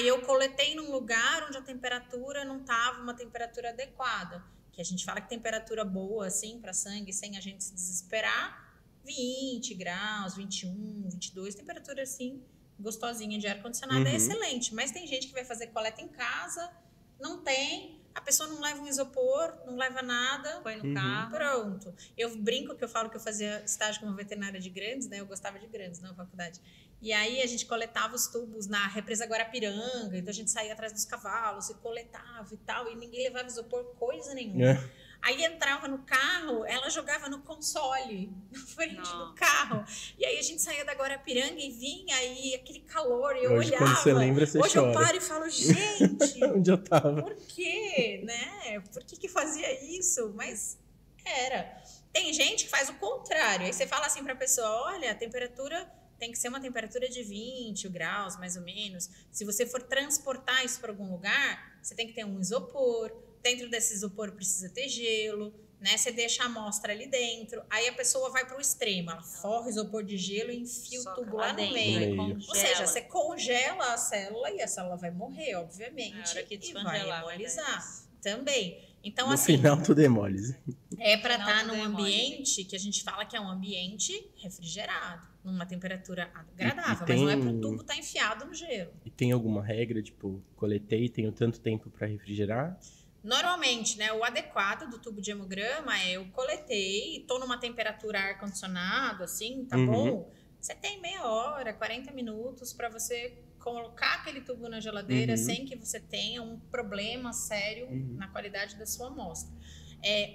Eu coletei num lugar onde a temperatura não estava uma temperatura adequada. Que a gente fala que temperatura boa, assim, para sangue, sem a gente se desesperar, 20 graus, 21, 22, temperatura assim, gostosinha de ar-condicionado é excelente. Mas tem gente que vai fazer coleta em casa, não tem, a pessoa não leva um isopor, não leva nada, põe no carro. Pronto. Eu brinco que eu falo que eu fazia estágio como veterinária de Grandes, né? Eu gostava de Grandes na faculdade. E aí a gente coletava os tubos na represa Guarapiranga, então a gente saía atrás dos cavalos e coletava e tal, e ninguém levava isopor, coisa nenhuma. Aí entrava no carro, ela jogava no console, na frente do carro. E aí a gente saía da Guarapiranga e vinha aí aquele calor, e eu hoje, olhava. Quando você lembra, você hoje chora. Eu paro e falo, gente, onde eu tava? Por quê, né? Por que fazia isso? Mas era. Tem gente que faz o contrário. Aí você fala assim pra pessoa, olha, a temperatura tem que ser uma temperatura de 20 graus, mais ou menos. Se você for transportar isso para algum lugar, você tem que ter um isopor. Dentro desse isopor precisa ter gelo, né? Você deixa a amostra ali dentro. Aí a pessoa vai para o extremo. Ela forra o isopor de gelo e enfia o tubo lá no meio. Ou seja, você congela a célula e a célula vai morrer, obviamente. Na hora que e vai hemolizar também. Então, no assim, final tudo é hemólise. É para estar num ambiente que a gente fala que é um ambiente refrigerado, numa temperatura agradável, mas não é para o tubo estar enfiado no gelo. E tem alguma regra, tipo, coletei, tenho tanto tempo para refrigerar? Normalmente, né, o adequado do tubo de hemograma é eu coletei, tô numa temperatura ar-condicionado, assim, tá bom? Você tem meia hora, 40 minutos para você colocar aquele tubo na geladeira sem que você tenha um problema sério na qualidade da sua amostra.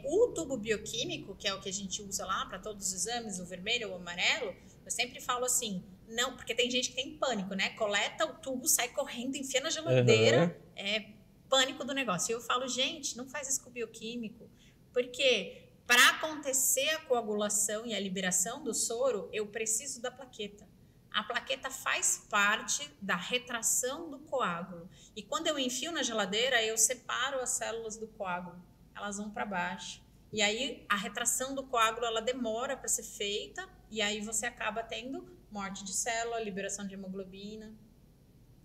O tubo bioquímico, que é o que a gente usa lá para todos os exames, o vermelho ou o amarelo, eu sempre falo assim, não, porque tem gente que tem pânico, né? Coleta o tubo, sai correndo, enfia na geladeira, pânico do negócio. E eu falo, gente, não faz isso com o bioquímico, porque para acontecer a coagulação e a liberação do soro, eu preciso da plaqueta. A plaqueta faz parte da retração do coágulo. E quando eu enfio na geladeira, eu separo as células do coágulo. Elas vão para baixo. E aí a retração do coágulo, ela demora para ser feita, e aí você acaba tendo morte de célula, liberação de hemoglobina.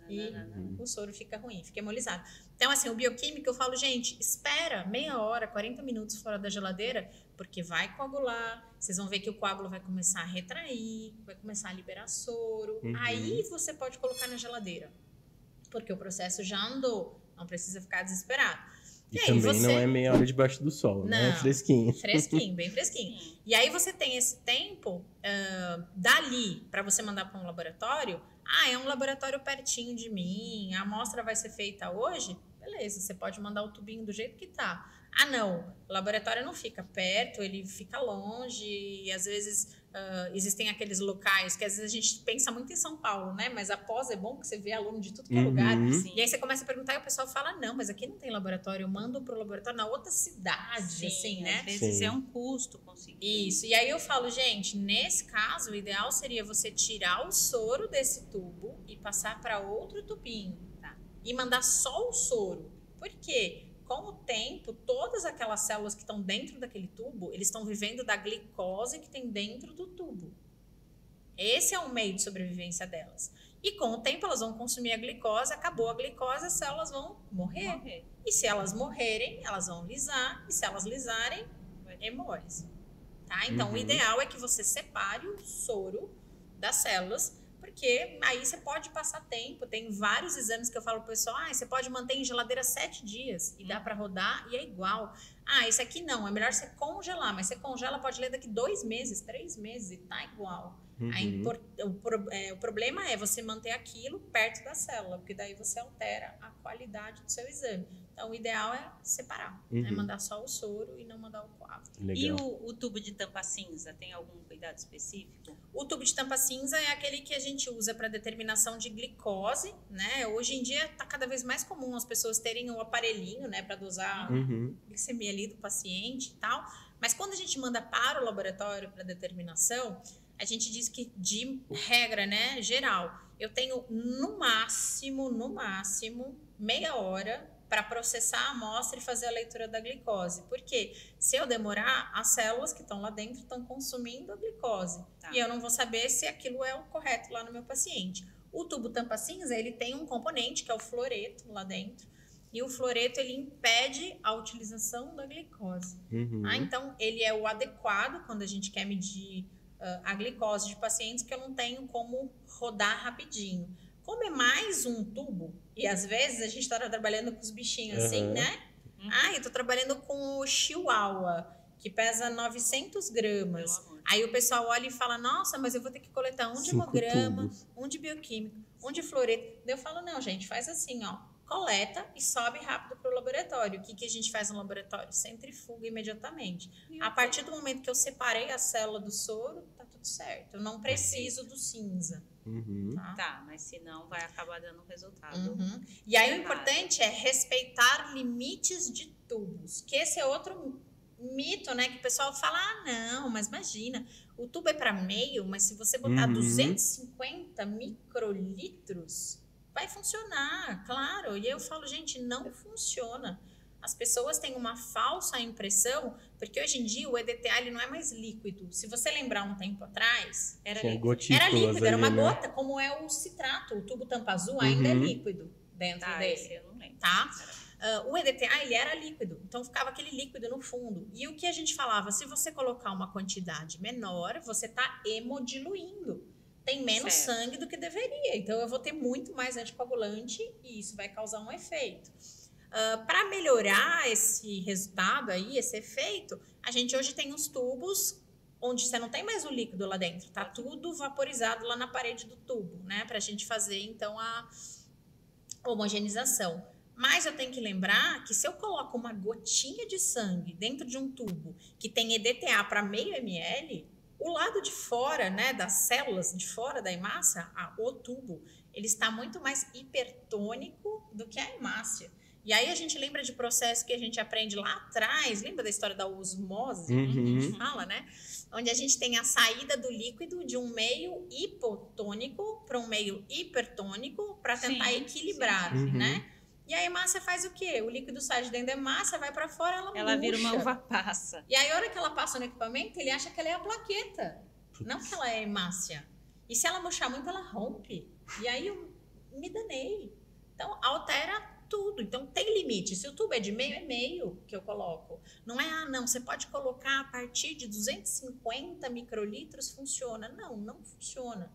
E o soro fica ruim, fica hemolizado. Então, assim, o bioquímico, eu falo, gente, espera meia hora, 40 minutos fora da geladeira, porque vai coagular, vocês vão ver que o coágulo vai começar a retrair, vai começar a liberar soro. Aí você pode colocar na geladeira, porque o processo já andou, não precisa ficar desesperado. E aí, também não é meia hora debaixo do sol, né? É fresquinho. Fresquinho, bem fresquinho. E aí você tem esse tempo dali para você mandar para um laboratório. É um laboratório pertinho de mim, a amostra vai ser feita hoje? Beleza, você pode mandar o tubinho do jeito que tá. Não, o laboratório não fica perto, ele fica longe, e às vezes existem aqueles locais que às vezes a gente pensa muito em São Paulo, né? Mas após é bom que você vê aluno de tudo que é lugar. E aí você começa a perguntar e o pessoal fala, não, mas aqui não tem laboratório, eu mando pro laboratório na outra cidade, assim, né? Às vezes é um custo conseguir. Isso, e aí eu falo, gente, nesse caso, o ideal seria você tirar o soro desse tubo e passar para outro tubinho, tá? E mandar só o soro. Por quê? Com o tempo, todas aquelas células que estão dentro daquele tubo, eles estão vivendo da glicose que tem dentro do tubo. Esse é o meio de sobrevivência delas. E com o tempo, elas vão consumir a glicose, acabou a glicose, as células vão morrer. E se elas morrerem, elas vão lisar. E se elas lisarem, hemólise. Tá? Então, o ideal é que você separe o soro das células, porque aí você pode passar tempo. Tem vários exames que eu falo pro pessoal, você pode manter em geladeira 7 dias e dá para rodar e é igual. Esse aqui não, é melhor você congelar, mas você congela, pode ler daqui 2 meses, 3 meses e tá igual. O problema é você manter aquilo perto da célula, porque daí você altera a qualidade do seu exame. Então, o ideal é separar, né? Mandar só o soro e não mandar o coágulo. E o tubo de tampa cinza, tem algum cuidado específico? O tubo de tampa cinza é aquele que a gente usa para determinação de glicose, né? Hoje em dia está cada vez mais comum as pessoas terem o aparelhinho, né, para dosar a glicemia ali do paciente e tal. Mas quando a gente manda para o laboratório para determinação, a gente diz que, de regra, né, geral, eu tenho no máximo, meia hora para processar a amostra e fazer a leitura da glicose. Porque se eu demorar, as células que estão lá dentro estão consumindo a glicose. E eu não vou saber se aquilo é o correto lá no meu paciente. O tubo tampa cinza, ele tem um componente que é o fluoreto lá dentro. E o fluoreto, ele impede a utilização da glicose. Então, ele é o adequado quando a gente quer medir a glicose de pacientes que eu não tenho como rodar rapidinho. Como é mais um tubo, e às vezes a gente está trabalhando com os bichinhos assim, né? Eu tô trabalhando com o chihuahua, que pesa 900 gramas. Aí o pessoal olha e fala, nossa, mas eu vou ter que coletar um de hemograma, um de bioquímico, um de fluoreto. Daí eu falo, não, gente, faz assim, coleta e sobe rápido para o laboratório. O que a gente faz no laboratório? Centrifuga imediatamente. A partir do momento que eu separei a célula do soro, tá tudo certo. Eu não preciso do cinza. Tá, mas senão vai acabar dando resultado. E aí o importante é respeitar limites de tubos, que esse é outro mito, né? Que o pessoal fala, não, mas imagina, o tubo é para meio, mas se você botar 250 microlitros, vai funcionar, claro. E eu falo, gente, não funciona. As pessoas têm uma falsa impressão, porque hoje em dia o EDTA ele não é mais líquido. Se você lembrar um tempo atrás, era líquido, era uma gota, como é o citrato, o tubo tampa azul ainda é líquido dentro dele. Eu não lembro. Tá? O EDTA ele era líquido, então ficava aquele líquido no fundo. E o que a gente falava, se você colocar uma quantidade menor, você está hemodiluindo. Tem menos sangue do que deveria. Então, eu vou ter muito mais anticoagulante e isso vai causar um efeito. Para melhorar esse resultado aí, esse efeito, a gente hoje tem uns tubos onde você não tem mais o líquido lá dentro, tá tudo vaporizado lá na parede do tubo, né? Pra gente fazer, então, a homogeneização. Mas eu tenho que lembrar que se eu coloco uma gotinha de sangue dentro de um tubo que tem EDTA para meio ml, o lado de fora, né, das células de fora da hemácia, o tubo, ele está muito mais hipertônico do que a hemácia. E aí a gente lembra de processo que a gente aprende lá atrás, lembra da história da osmose, que a gente fala, né? Onde a gente tem a saída do líquido de um meio hipotônico para um meio hipertônico para tentar equilibrar, né? E a hemácia faz o quê? O líquido sai de dentro da hemácia, vai para fora, ela vira uma uva passa. E aí, a hora que ela passa no equipamento, ele acha que ela é a plaqueta, não que ela é a hemácia. E se ela murchar muito, ela rompe. E aí eu me danei. Então, altera tudo. Então, tem limite. Se o tubo é de meio, é meio que eu coloco. Não é, não, você pode colocar a partir de 250 microlitros, funciona. Não, não funciona.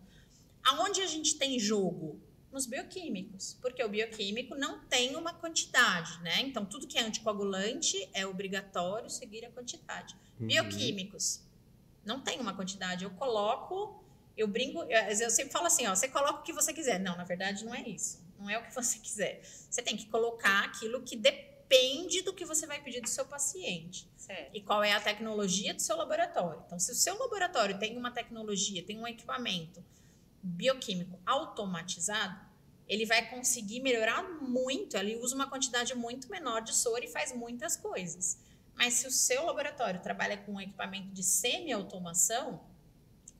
Aonde a gente tem jogo? Nos bioquímicos, porque o bioquímico não tem uma quantidade, né? Então, tudo que é anticoagulante é obrigatório seguir a quantidade. Bioquímicos, não tem uma quantidade. Eu coloco, eu brinco, eu sempre falo assim, ó, você coloca o que você quiser. Não, na verdade, não é isso. Não é o que você quiser. Você tem que colocar aquilo que depende do que você vai pedir do seu paciente. Certo. E qual é a tecnologia do seu laboratório. Então, se o seu laboratório tem uma tecnologia, tem um equipamento bioquímico automatizado, ele vai conseguir melhorar muito, ele usa uma quantidade muito menor de soro e faz muitas coisas. Mas se o seu laboratório trabalha com um equipamento de semi-automação,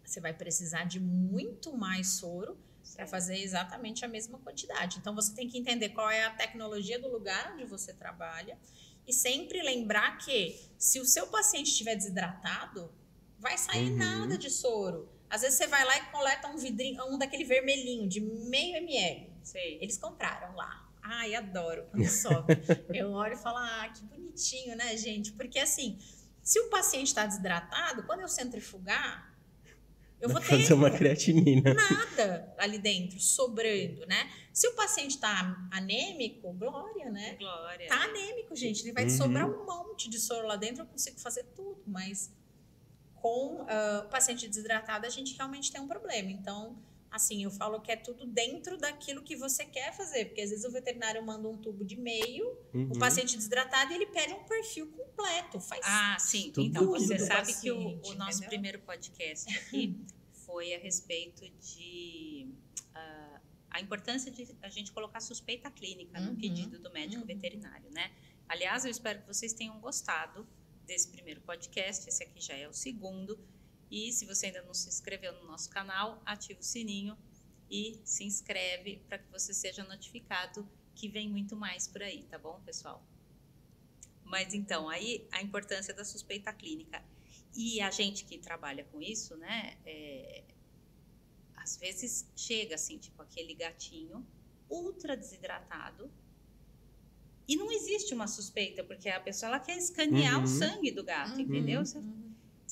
você vai precisar de muito mais soro para fazer exatamente a mesma quantidade. Então, você tem que entender qual é a tecnologia do lugar onde você trabalha e sempre lembrar que se o seu paciente estiver desidratado, vai sair nada de soro. Às vezes você vai lá e coleta um vidrinho, um daquele vermelhinho de meio ml. Sei. Eles compraram lá. Ai, adoro quando sobe. Eu olho e falo, que bonitinho, né, gente? Porque assim, se o paciente está desidratado, quando eu centrifugar, eu vou ter fazer uma creatinina. nada ali dentro, sobrando, né? Se o paciente está anêmico, glória, né? Glória. Tá anêmico, gente. Ele vai sobrar um monte de soro lá dentro, eu consigo fazer tudo, mas com o paciente desidratado, a gente realmente tem um problema. Então, assim, eu falo que é tudo dentro daquilo que você quer fazer. Porque às vezes o veterinário manda um tubo de meio, o paciente desidratado, e ele pede um perfil completo. Faz sim. tudo Então, você do sabe que paciente, o nosso entendeu? primeiro podcast aqui foi a respeito de a importância de a gente colocar suspeita clínica no pedido do médico veterinário, né? Aliás, eu espero que vocês tenham gostado desse primeiro podcast. Esse aqui já é o segundo. E se você ainda não se inscreveu no nosso canal, ativa o sininho e se inscreve para que você seja notificado que vem muito mais por aí, tá bom, pessoal? Mas então, aí a importância da suspeita clínica. E a gente que trabalha com isso, né, às vezes chega assim, tipo aquele gatinho ultra desidratado, e não existe uma suspeita, porque a pessoa ela quer escanear o sangue do gato, entendeu? Você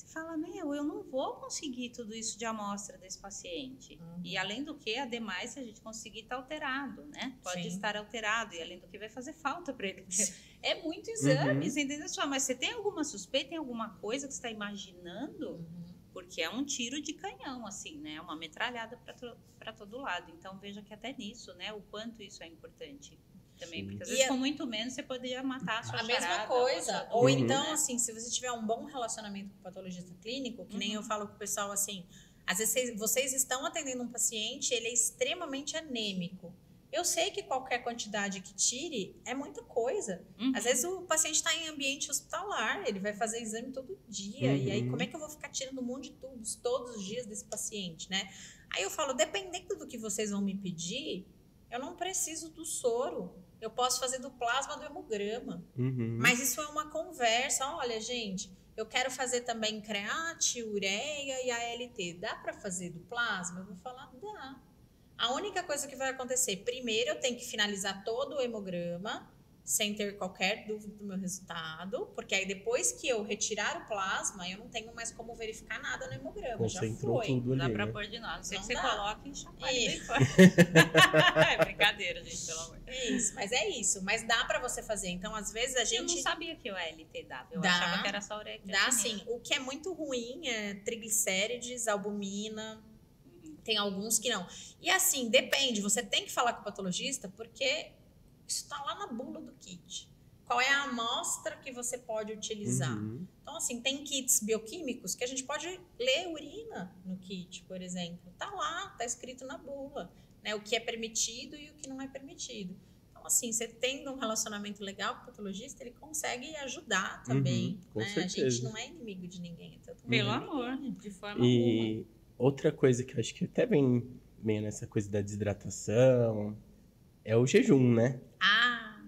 fala, eu não vou conseguir tudo isso de amostra desse paciente. E além do que, ademais, se a gente conseguir, está alterado, né? Pode estar alterado, e além do que vai fazer falta para ele. É muito exames, entendeu? Mas você tem alguma suspeita, tem alguma coisa que você está imaginando? Porque é um tiro de canhão, assim, né? Uma metralhada para todo lado. Então, veja que até nisso, né? O quanto isso é importante. Também, porque às vezes com muito menos você poderia matar a sua mesma coisa. Ou então, assim, se você tiver um bom relacionamento com o patologista clínico, que nem eu falo com o pessoal assim, às vezes vocês estão atendendo um paciente, ele é extremamente anêmico. Eu sei que qualquer quantidade que tire é muita coisa. Às vezes o paciente está em ambiente hospitalar, ele vai fazer exame todo dia. E aí, como é que eu vou ficar tirando um monte de tubos todos os dias desse paciente, né? Aí eu falo, dependendo do que vocês vão me pedir, eu não preciso do soro. Eu posso fazer do plasma do hemograma. Mas isso é uma conversa. Olha, gente, eu quero fazer também create, ureia e ALT. Dá para fazer do plasma? Eu vou falar, dá. A única coisa que vai acontecer, primeiro eu tenho que finalizar todo o hemograma. sem ter qualquer dúvida do meu resultado, porque aí depois que eu retirar o plasma, eu não tenho mais como verificar nada no hemograma, Concentrou já foi. tudo ali, Dá pra né? pôr de novo. Não sei Não que você dá. coloca e chacoalha E- bem forte. É brincadeira, gente, pelo amor. É isso, mas dá pra você fazer. Então, às vezes, a Eu não gente sabia que o ALT dava. Eu Dá. achava que era só urecriatina. dá sim. O que é muito ruim é triglicérides, albumina, Uhum. tem alguns que não. E assim, depende, você tem que falar com o patologista, porque isso está lá na bula do kit. Qual é a amostra que você pode utilizar? Uhum. Então, assim, tem kits bioquímicos que a gente pode ler urina no kit, por exemplo. Tá lá, tá escrito na bula, né? O que é permitido e o que não é permitido. Então, assim, você tendo um relacionamento legal com o patologista, ele consegue ajudar também, com né? A gente certeza. não é inimigo de ninguém. Então, Pelo ninguém, amor, de forma alguma. E outra coisa que eu acho que até vem meio nessa coisa da desidratação é o jejum, né? Ah!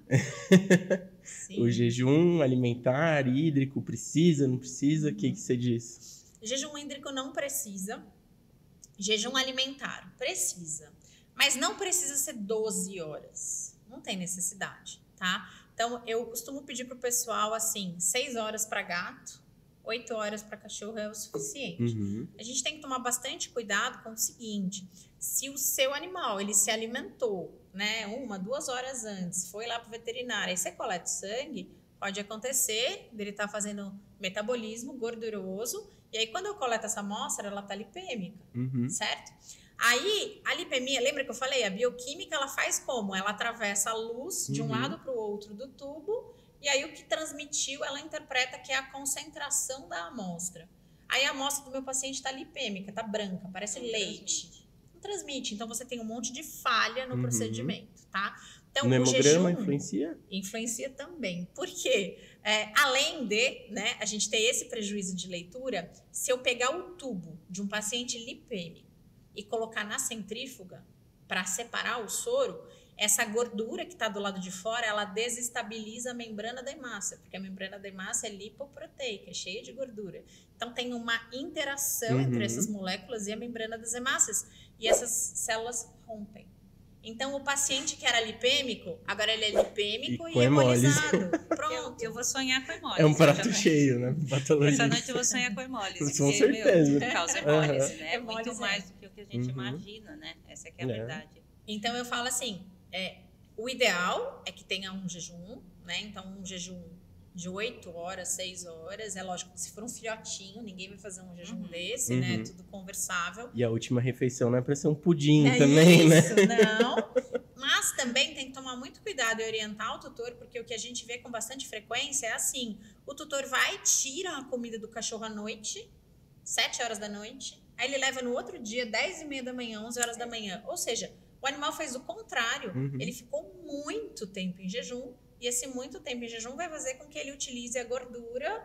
Sim. O jejum alimentar, hídrico, precisa, não precisa? O que você diz? Jejum hídrico não precisa. Jejum alimentar precisa. Mas não precisa ser 12 horas. Não tem necessidade, tá? Então, eu costumo pedir pro pessoal, assim, 6 horas para gato, 8 horas para cachorro é o suficiente. Uhum. A gente tem que tomar bastante cuidado com o seguinte: se o seu animal ele se alimentou, né, 1, 2 horas antes, foi lá pro veterinário, aí você coleta o sangue, pode acontecer dele estar fazendo metabolismo gorduroso, e aí quando eu coleto essa amostra, ela tá lipêmica, Uhum. certo? Aí a lipemia, lembra que eu falei? A bioquímica ela faz como? Ela atravessa a luz de um Uhum. lado para o outro do tubo, e aí o que transmitiu, ela interpreta que é a concentração da amostra. Aí a amostra do meu paciente está lipêmica, tá branca, parece Não leite. Não transmite, então você tem um monte de falha no Uhum. procedimento, tá? Então No o hemograma jejum influencia? influencia também. Por quê? Além de, né, a gente ter esse prejuízo de leitura, se eu pegar o tubo de um paciente lipêmico e colocar na centrífuga para separar o soro, essa gordura que está do lado de fora, ela desestabiliza a membrana da hemácia, porque a membrana da hemácia é lipoproteica, é cheia de gordura. Então tem uma interação Uhum. entre essas moléculas e a membrana das hemácias, e essas células rompem. Então o paciente que era lipêmico, agora ele é lipêmico E e com hemólise. hemolizado. Pronto. Eu vou sonhar com hemólise. É um prato também. cheio, né? Patologia. Essa noite eu vou sonhar com hemólise. Com porque, certeza. Meu, causa hemólise, Uhum. né? É muito Hemólise, mais do que o que a gente Uhum. imagina, né? Essa que é a É. verdade. Então eu falo assim, o ideal é que tenha um jejum, né? Então um jejum de 8 horas, 6 horas. É lógico que se for um filhotinho, ninguém vai fazer um jejum desse, né? Uhum. Tudo conversável. E a última refeição não é pra ser um pudim É também, isso, né? não. Mas também tem que tomar muito cuidado e orientar o tutor, porque o que a gente vê com bastante frequência é assim: o tutor vai, tira a comida do cachorro à noite, 7 horas da noite, aí ele leva no outro dia, 10h30 da manhã, 11 horas da manhã. Ou seja, o animal fez o contrário. Uhum. Ele ficou muito tempo em jejum, e esse muito tempo em jejum vai fazer com que ele utilize a gordura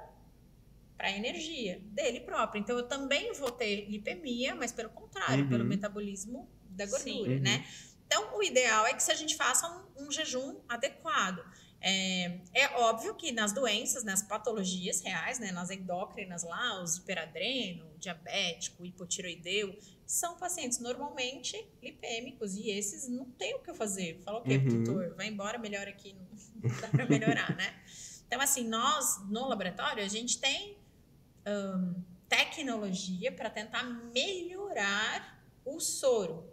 para energia dele próprio. Então eu também vou ter lipemia, mas pelo contrário, Uhum. pelo metabolismo da gordura, Sim. né? Então o ideal é que a gente faça um jejum adequado. É óbvio que nas doenças, nas patologias reais, né, nas endócrinas lá, os hiperadreno, diabético, hipotiroideu, são pacientes normalmente lipêmicos, e esses não tem o que eu fazer. Fala o quê, Uhum. tutor? Vai embora, melhora aqui, não dá para melhorar, né? Então, assim, nós, no laboratório, a gente tem tecnologia para tentar melhorar o soro,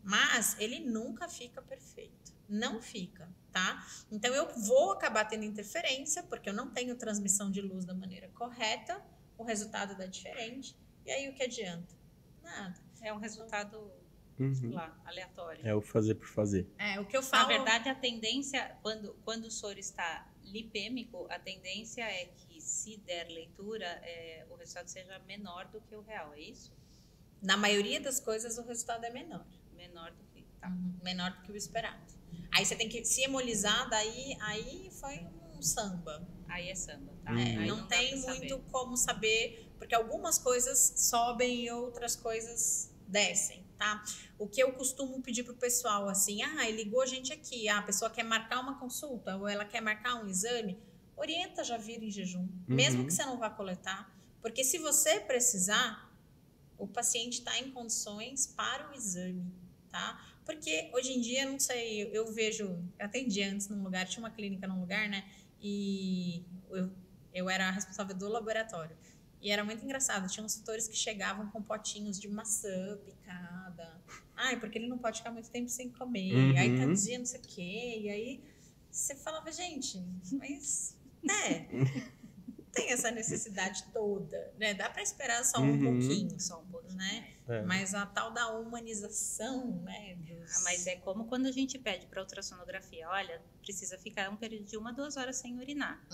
mas ele nunca fica perfeito. Não fica, tá? Então, eu vou acabar tendo interferência, porque eu não tenho transmissão de luz da maneira correta, o resultado dá diferente, e aí o que adianta? Nada. É um resultado, sei Uhum. lá, aleatório. É o fazer por fazer. O que eu Na falo... verdade, a tendência, quando o soro está lipêmico, a tendência é que, se der leitura, o resultado seja menor do que o real, é isso? Na maioria das coisas, o resultado é menor. Menor do que... Tá. Menor do que o esperado. Aí você tem que se hemolizar, aí foi um samba. Aí é samba, tá? Uhum. Aí Não dá tem pra muito saber. como saber, porque algumas coisas sobem e outras coisas descem, tá? O que eu costumo pedir pro pessoal, assim, ligou a gente aqui, a pessoa quer marcar uma consulta ou ela quer marcar um exame, orienta já vir em jejum, mesmo que você não vá coletar, porque se você precisar, o paciente está em condições para o exame, tá? Porque hoje em dia, não sei, eu atendi antes num lugar, tinha uma clínica num lugar, né? E eu era a responsável do laboratório. E era muito engraçado, tinha uns tutores que chegavam com potinhos de maçã picada. Ai, porque ele não pode ficar muito tempo sem comer. Aí tá dizendo não sei o quê. E aí você falava, gente, mas tem essa necessidade toda, né? Dá para esperar só um pouquinho, né? Mas a tal da humanização, né? Mas é como quando a gente pede para ultrassonografia, olha, precisa ficar um período de 1-2 horas sem urinar.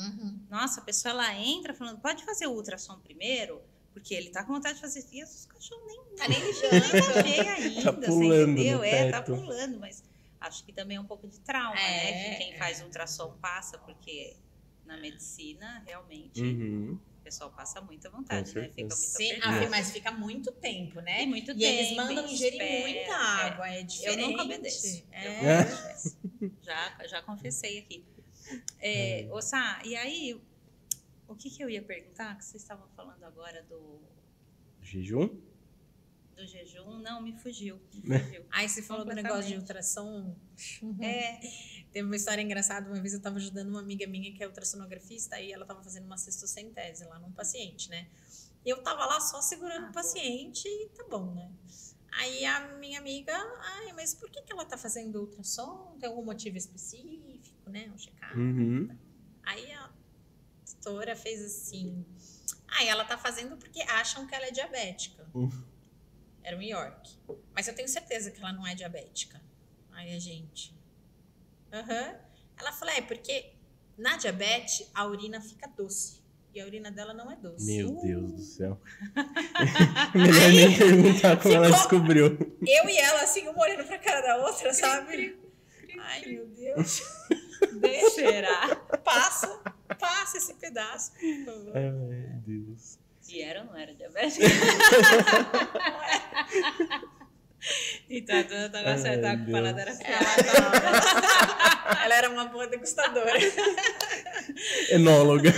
Nossa, a pessoa ela entra falando, pode fazer o ultrassom primeiro? Porque ele tá com vontade de fazer isso, os cachorros nem ainda, tá pulando, você entendeu? Tá pulando, mas acho que também é um pouco de trauma, né? Que quem faz ultrassom passa, porque na medicina, realmente, o pessoal passa muita vontade, né? Fica muito apertado. Mas fica muito tempo, né? E muito tempo. E eles mandam ingerir muita água, é diferente. Eu nunca obedeço. Já confessei aqui. Sá, e aí, o que eu ia perguntar? Que vocês estavam falando agora do jejum? Do jejum, não, me fugiu. Aí você falou do negócio de ultrassom. Teve uma história engraçada. Uma vez eu estava ajudando uma amiga minha que é ultrassonografista e ela estava fazendo uma cistocentese lá num paciente, né? E eu tava lá só segurando o paciente e tá bom, né? Aí a minha amiga, mas por que ela tá fazendo ultrassom? Tem algum motivo específico, né? Um check-up. Aí a tutora fez assim. Ela tá fazendo porque acham que ela é diabética. Era um York. Mas eu tenho certeza que ela não é diabética. Aí a gente... Ela falou, porque na diabetes a urina fica doce. E a urina dela não é doce. Meu Deus do céu. Melhor nem perguntar como ela descobriu. Eu e ela, assim, uma olhando pra cara da outra, sabe? Ai, meu Deus. Será? Passa esse pedaço. Ai, meu Deus. E era ou não era diabética? Então a dona tava certa com o paladar afiado. Ela era uma boa degustadora. Enóloga.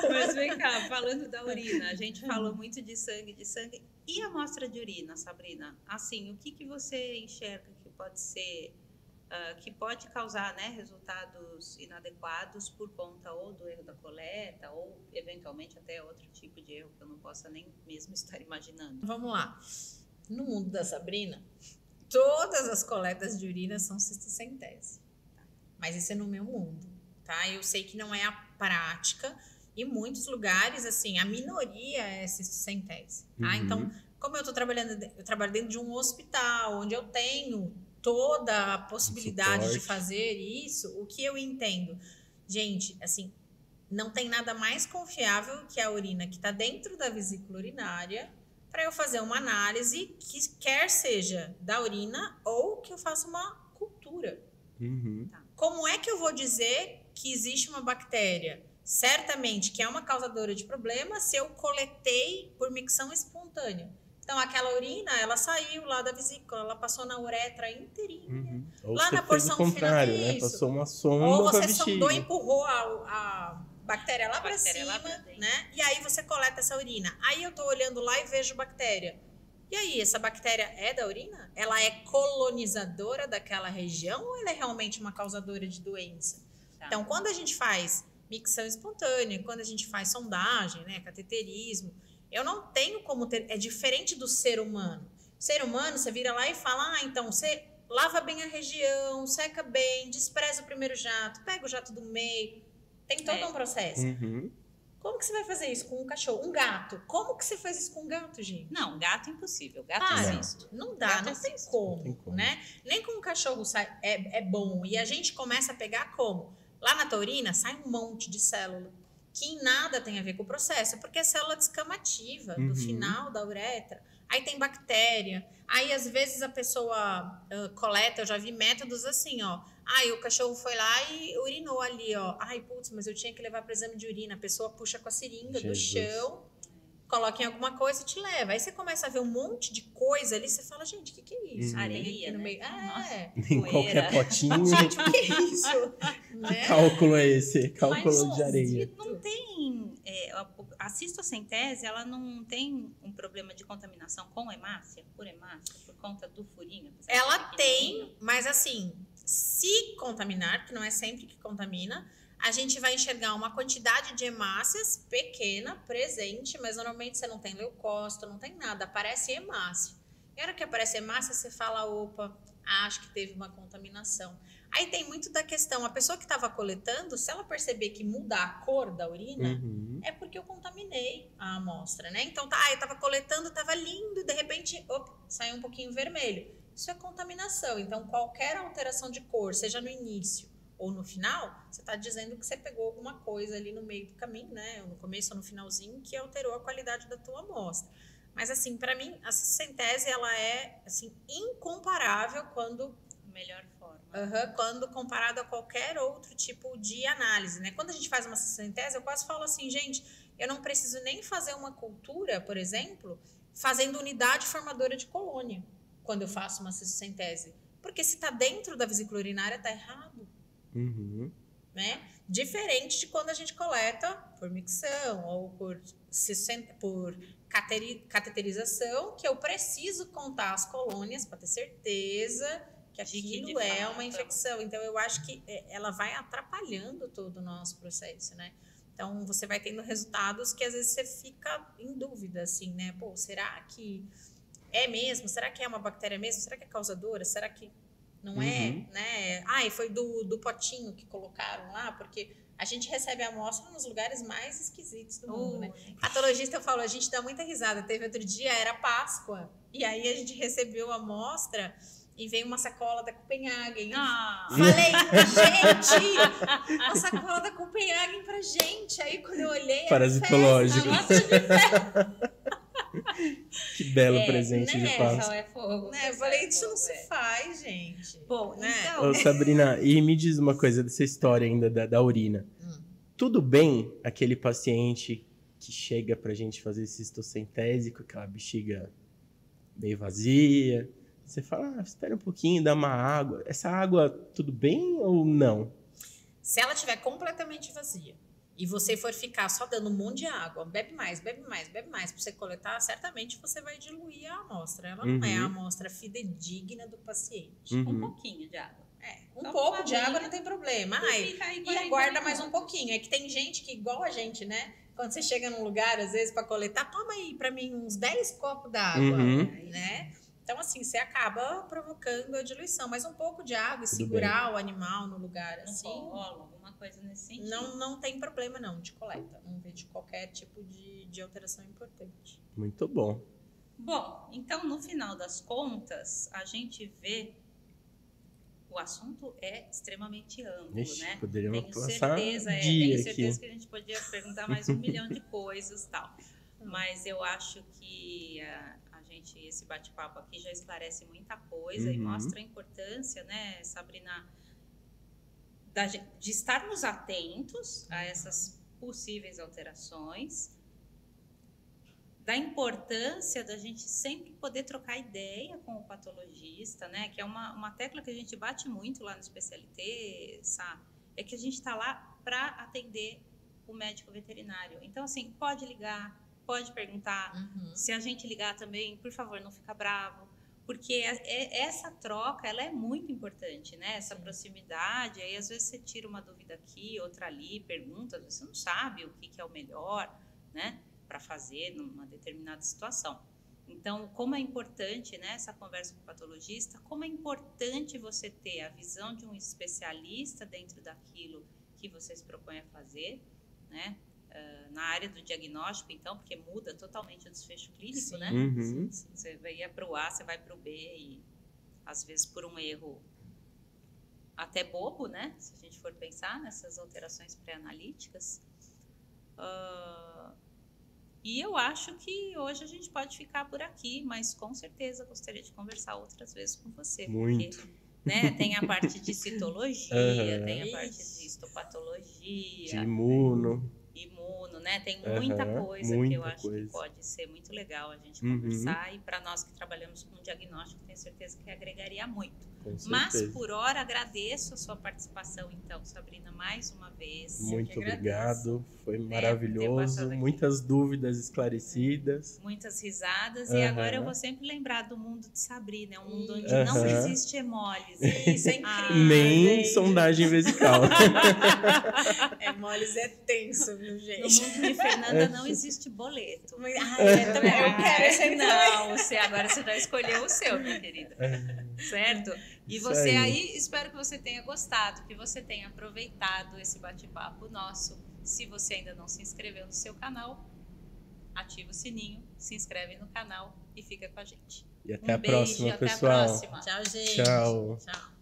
Mas vem cá, falando da urina, a gente falou muito de sangue. E a amostra de urina, Sabrina? Assim, o que você enxerga que pode ser, que pode causar, né, resultados inadequados por conta ou do erro da coleta ou eventualmente até outro tipo de erro que eu não possa nem mesmo estar imaginando? Vamos lá. No mundo da Sabrina, todas as coletas de urina são cistocentese. Mas isso é no meu mundo, tá? Eu sei que não é a prática. Em muitos lugares, assim, a minoria é cistocentese, tá? Então, como eu trabalho dentro de um hospital, onde eu tenho toda a possibilidade de fazer isso, o que eu entendo? Gente, assim, não tem nada mais confiável que a urina que está dentro da vesícula urinária para eu fazer uma análise que quer seja da urina ou que eu faça uma cultura. Tá. Como é que eu vou dizer que existe uma bactéria? Certamente que é uma causadora de problema se eu coletei por micção espontânea. Então, aquela urina, ela saiu lá da vesícula, ela passou na uretra inteirinha. Ou lá você na fez porção o contrário, final, né? Passou uma sonda ou você pra bexiga. sondou e empurrou a bactéria lá para cima, né? E aí você coleta essa urina. Aí eu tô olhando lá e vejo bactéria. E aí, essa bactéria é da urina? Ela é colonizadora daquela região ou ela é realmente uma causadora de doença? Então, quando a gente faz micção espontânea, quando a gente faz sondagem, né, cateterismo, eu não tenho como ter... É diferente do ser humano. O ser humano, você vira lá e fala, então, você lava bem a região, seca bem, despreza o primeiro jato, pega o jato do meio. Tem todo um processo. Como que você vai fazer isso com um cachorro? Um gato. Como que você faz isso com um gato, gente? Não, gato impossível. Gato insisto. Não dá, não tem como, né? Nem com um cachorro é bom. E a gente começa a pegar como? Lá na taurina sai um monte de célula que em nada tem a ver com o processo, porque é célula descamativa do final da uretra. Aí tem bactéria. Aí, às vezes, a pessoa coleta, eu já vi métodos assim, ó. O cachorro foi lá e urinou ali, ó. Putz, mas eu tinha que levar para exame de urina. A pessoa puxa com a seringa do chão, coloca em alguma coisa e te leva. Aí você começa a ver um monte de coisa ali, você fala, gente, o que é isso? Areia, no né? meio. Em qualquer potinho. Gente, o que é isso? Que cálculo é esse? Cálculo de areia. Não tem... a cistocentese, ela não tem um problema de contaminação com hemácia, por conta do furinho? Ela tem, mas assim, se contaminar, que não é sempre que contamina, a gente vai enxergar uma quantidade de hemácias pequena, presente, mas normalmente você não tem leucócito, não tem nada, aparece hemácia. E a hora que aparece hemácia, você fala, opa, acho que teve uma contaminação. Aí tem muito da questão, a pessoa que estava coletando, se ela perceber que muda a cor da urina, é porque eu contaminei a amostra, né? Então, eu estava coletando, estava lindo, de repente, saiu um pouquinho vermelho. Isso é contaminação. Então, qualquer alteração de cor, seja no início ou no final, você está dizendo que você pegou alguma coisa ali no meio do caminho, né? Ou no começo ou no finalzinho, que alterou a qualidade da tua amostra. Mas, assim, para mim, a cistocentese, ela é, assim, incomparável quando... Melhor forma. Quando comparado a qualquer outro tipo de análise, né? Quando a gente faz uma cistocentese, eu quase falo assim, gente, eu não preciso nem fazer uma cultura, por exemplo, fazendo unidade formadora de colônia, quando eu faço uma cistocentese. Porque se está dentro da vesícula urinária, está errado. Né? Diferente de quando a gente coleta por micção ou por cateterização, que eu preciso contar as colônias para ter certeza que aquilo é uma infecção. Então, eu acho que ela vai atrapalhando todo o nosso processo, né? Então, você vai tendo resultados que às vezes você fica em dúvida, assim, né? Pô, será que é mesmo? Será que é uma bactéria mesmo? Será que é causadora? Será que não é, né? E foi do potinho que colocaram lá, porque a gente recebe a amostra nos lugares mais esquisitos do mundo, né? Patologista, eu falo, a gente dá muita risada. Teve outro dia, era Páscoa, e aí a gente recebeu a amostra e veio uma sacola da Copenhagen. Falei, gente, a sacola da Copenhagen pra gente. Aí quando eu olhei, parasitológico. Que belo presente de Páscoa. É fogo. Né? Eu falei, isso não se faz, gente. Bom, né? então... Ô, Sabrina, e me diz uma coisa dessa história ainda da urina. Tudo bem aquele paciente que chega pra gente fazer cistocentese com aquela bexiga meio vazia? Você fala, espera um pouquinho, dá uma água. Essa água, tudo bem ou não? Se ela estiver completamente vazia e você for ficar só dando um monte de água, bebe mais para você coletar, certamente você vai diluir a amostra. Ela não é a amostra fidedigna do paciente. Um pouquinho de água. Um pouco de água não tem problema. E aguarda mais um pouquinho. É que tem gente que, igual a gente, né? Quando você chega num lugar, às vezes, para coletar, toma aí para mim uns 10 copos d'água, né? Então, assim, você acaba provocando a diluição. Mas um pouco de água e segurar o animal no lugar, assim... alguma coisa nesse sentido. Não tem problema, não, de coleta. Não vejo qualquer tipo de alteração importante. Muito bom. Bom, então, no final das contas, a gente vê... O assunto é extremamente amplo, né? Poderíamos tenho passar certeza aqui. Que a gente podia perguntar mais 1 milhão de coisas e tal. Mas eu acho que esse bate-papo aqui já esclarece muita coisa e mostra a importância, né, Sabrina, de estarmos atentos a essas possíveis alterações, da importância da gente sempre poder trocar ideia com o patologista, né, que é uma tecla que a gente bate muito lá no Especialité, sabe? É que a gente está lá para atender o médico veterinário. Então, assim, pode ligar, pode perguntar. Se a gente ligar também, por favor, não fica bravo. Porque essa troca, ela é muito importante, né? Essa proximidade. Aí, às vezes, você tira uma dúvida aqui, outra ali, pergunta. Você não sabe o que é o melhor, né? Para fazer numa determinada situação. Então, como é importante, né, essa conversa com o patologista, como é importante você ter a visão de um especialista dentro daquilo que você se propõe a fazer, né? Na área do diagnóstico, então, porque muda totalmente o desfecho clínico, né? Você ia para o A, você vai para o B e, às vezes, por um erro até bobo, né? Se a gente for pensar nessas alterações pré-analíticas. E eu acho que hoje a gente pode ficar por aqui, mas com certeza gostaria de conversar outras vezes com você. Muito. Porque, né, tem a parte de citologia, tem a parte de histopatologia. De imuno, né? né? Tem muita coisa que eu acho que pode ser muito legal a gente conversar. E para nós que trabalhamos com diagnóstico, tenho certeza que agregaria muito. Mas, por hora, agradeço a sua participação, então, Sabrina, mais uma vez. Muito obrigado, foi maravilhoso. Muitas dúvidas esclarecidas. Muitas risadas. E agora eu vou sempre lembrar do mundo de Sabrina. É um mundo onde não existe hemólise. Isso é incrível. Nem sondagem vesical. Hemólise é tenso, viu, gente? No mundo de Fernanda não existe boleto. Também eu quero esse não. Agora você já escolheu o seu, minha querida. Certo? E você aí, espero que você tenha gostado, que você tenha aproveitado esse bate-papo nosso. Se você ainda não se inscreveu no seu canal, ativa o sininho, se inscreve no canal e fica com a gente. E até a próxima, pessoal. Tchau, gente. Tchau. Tchau.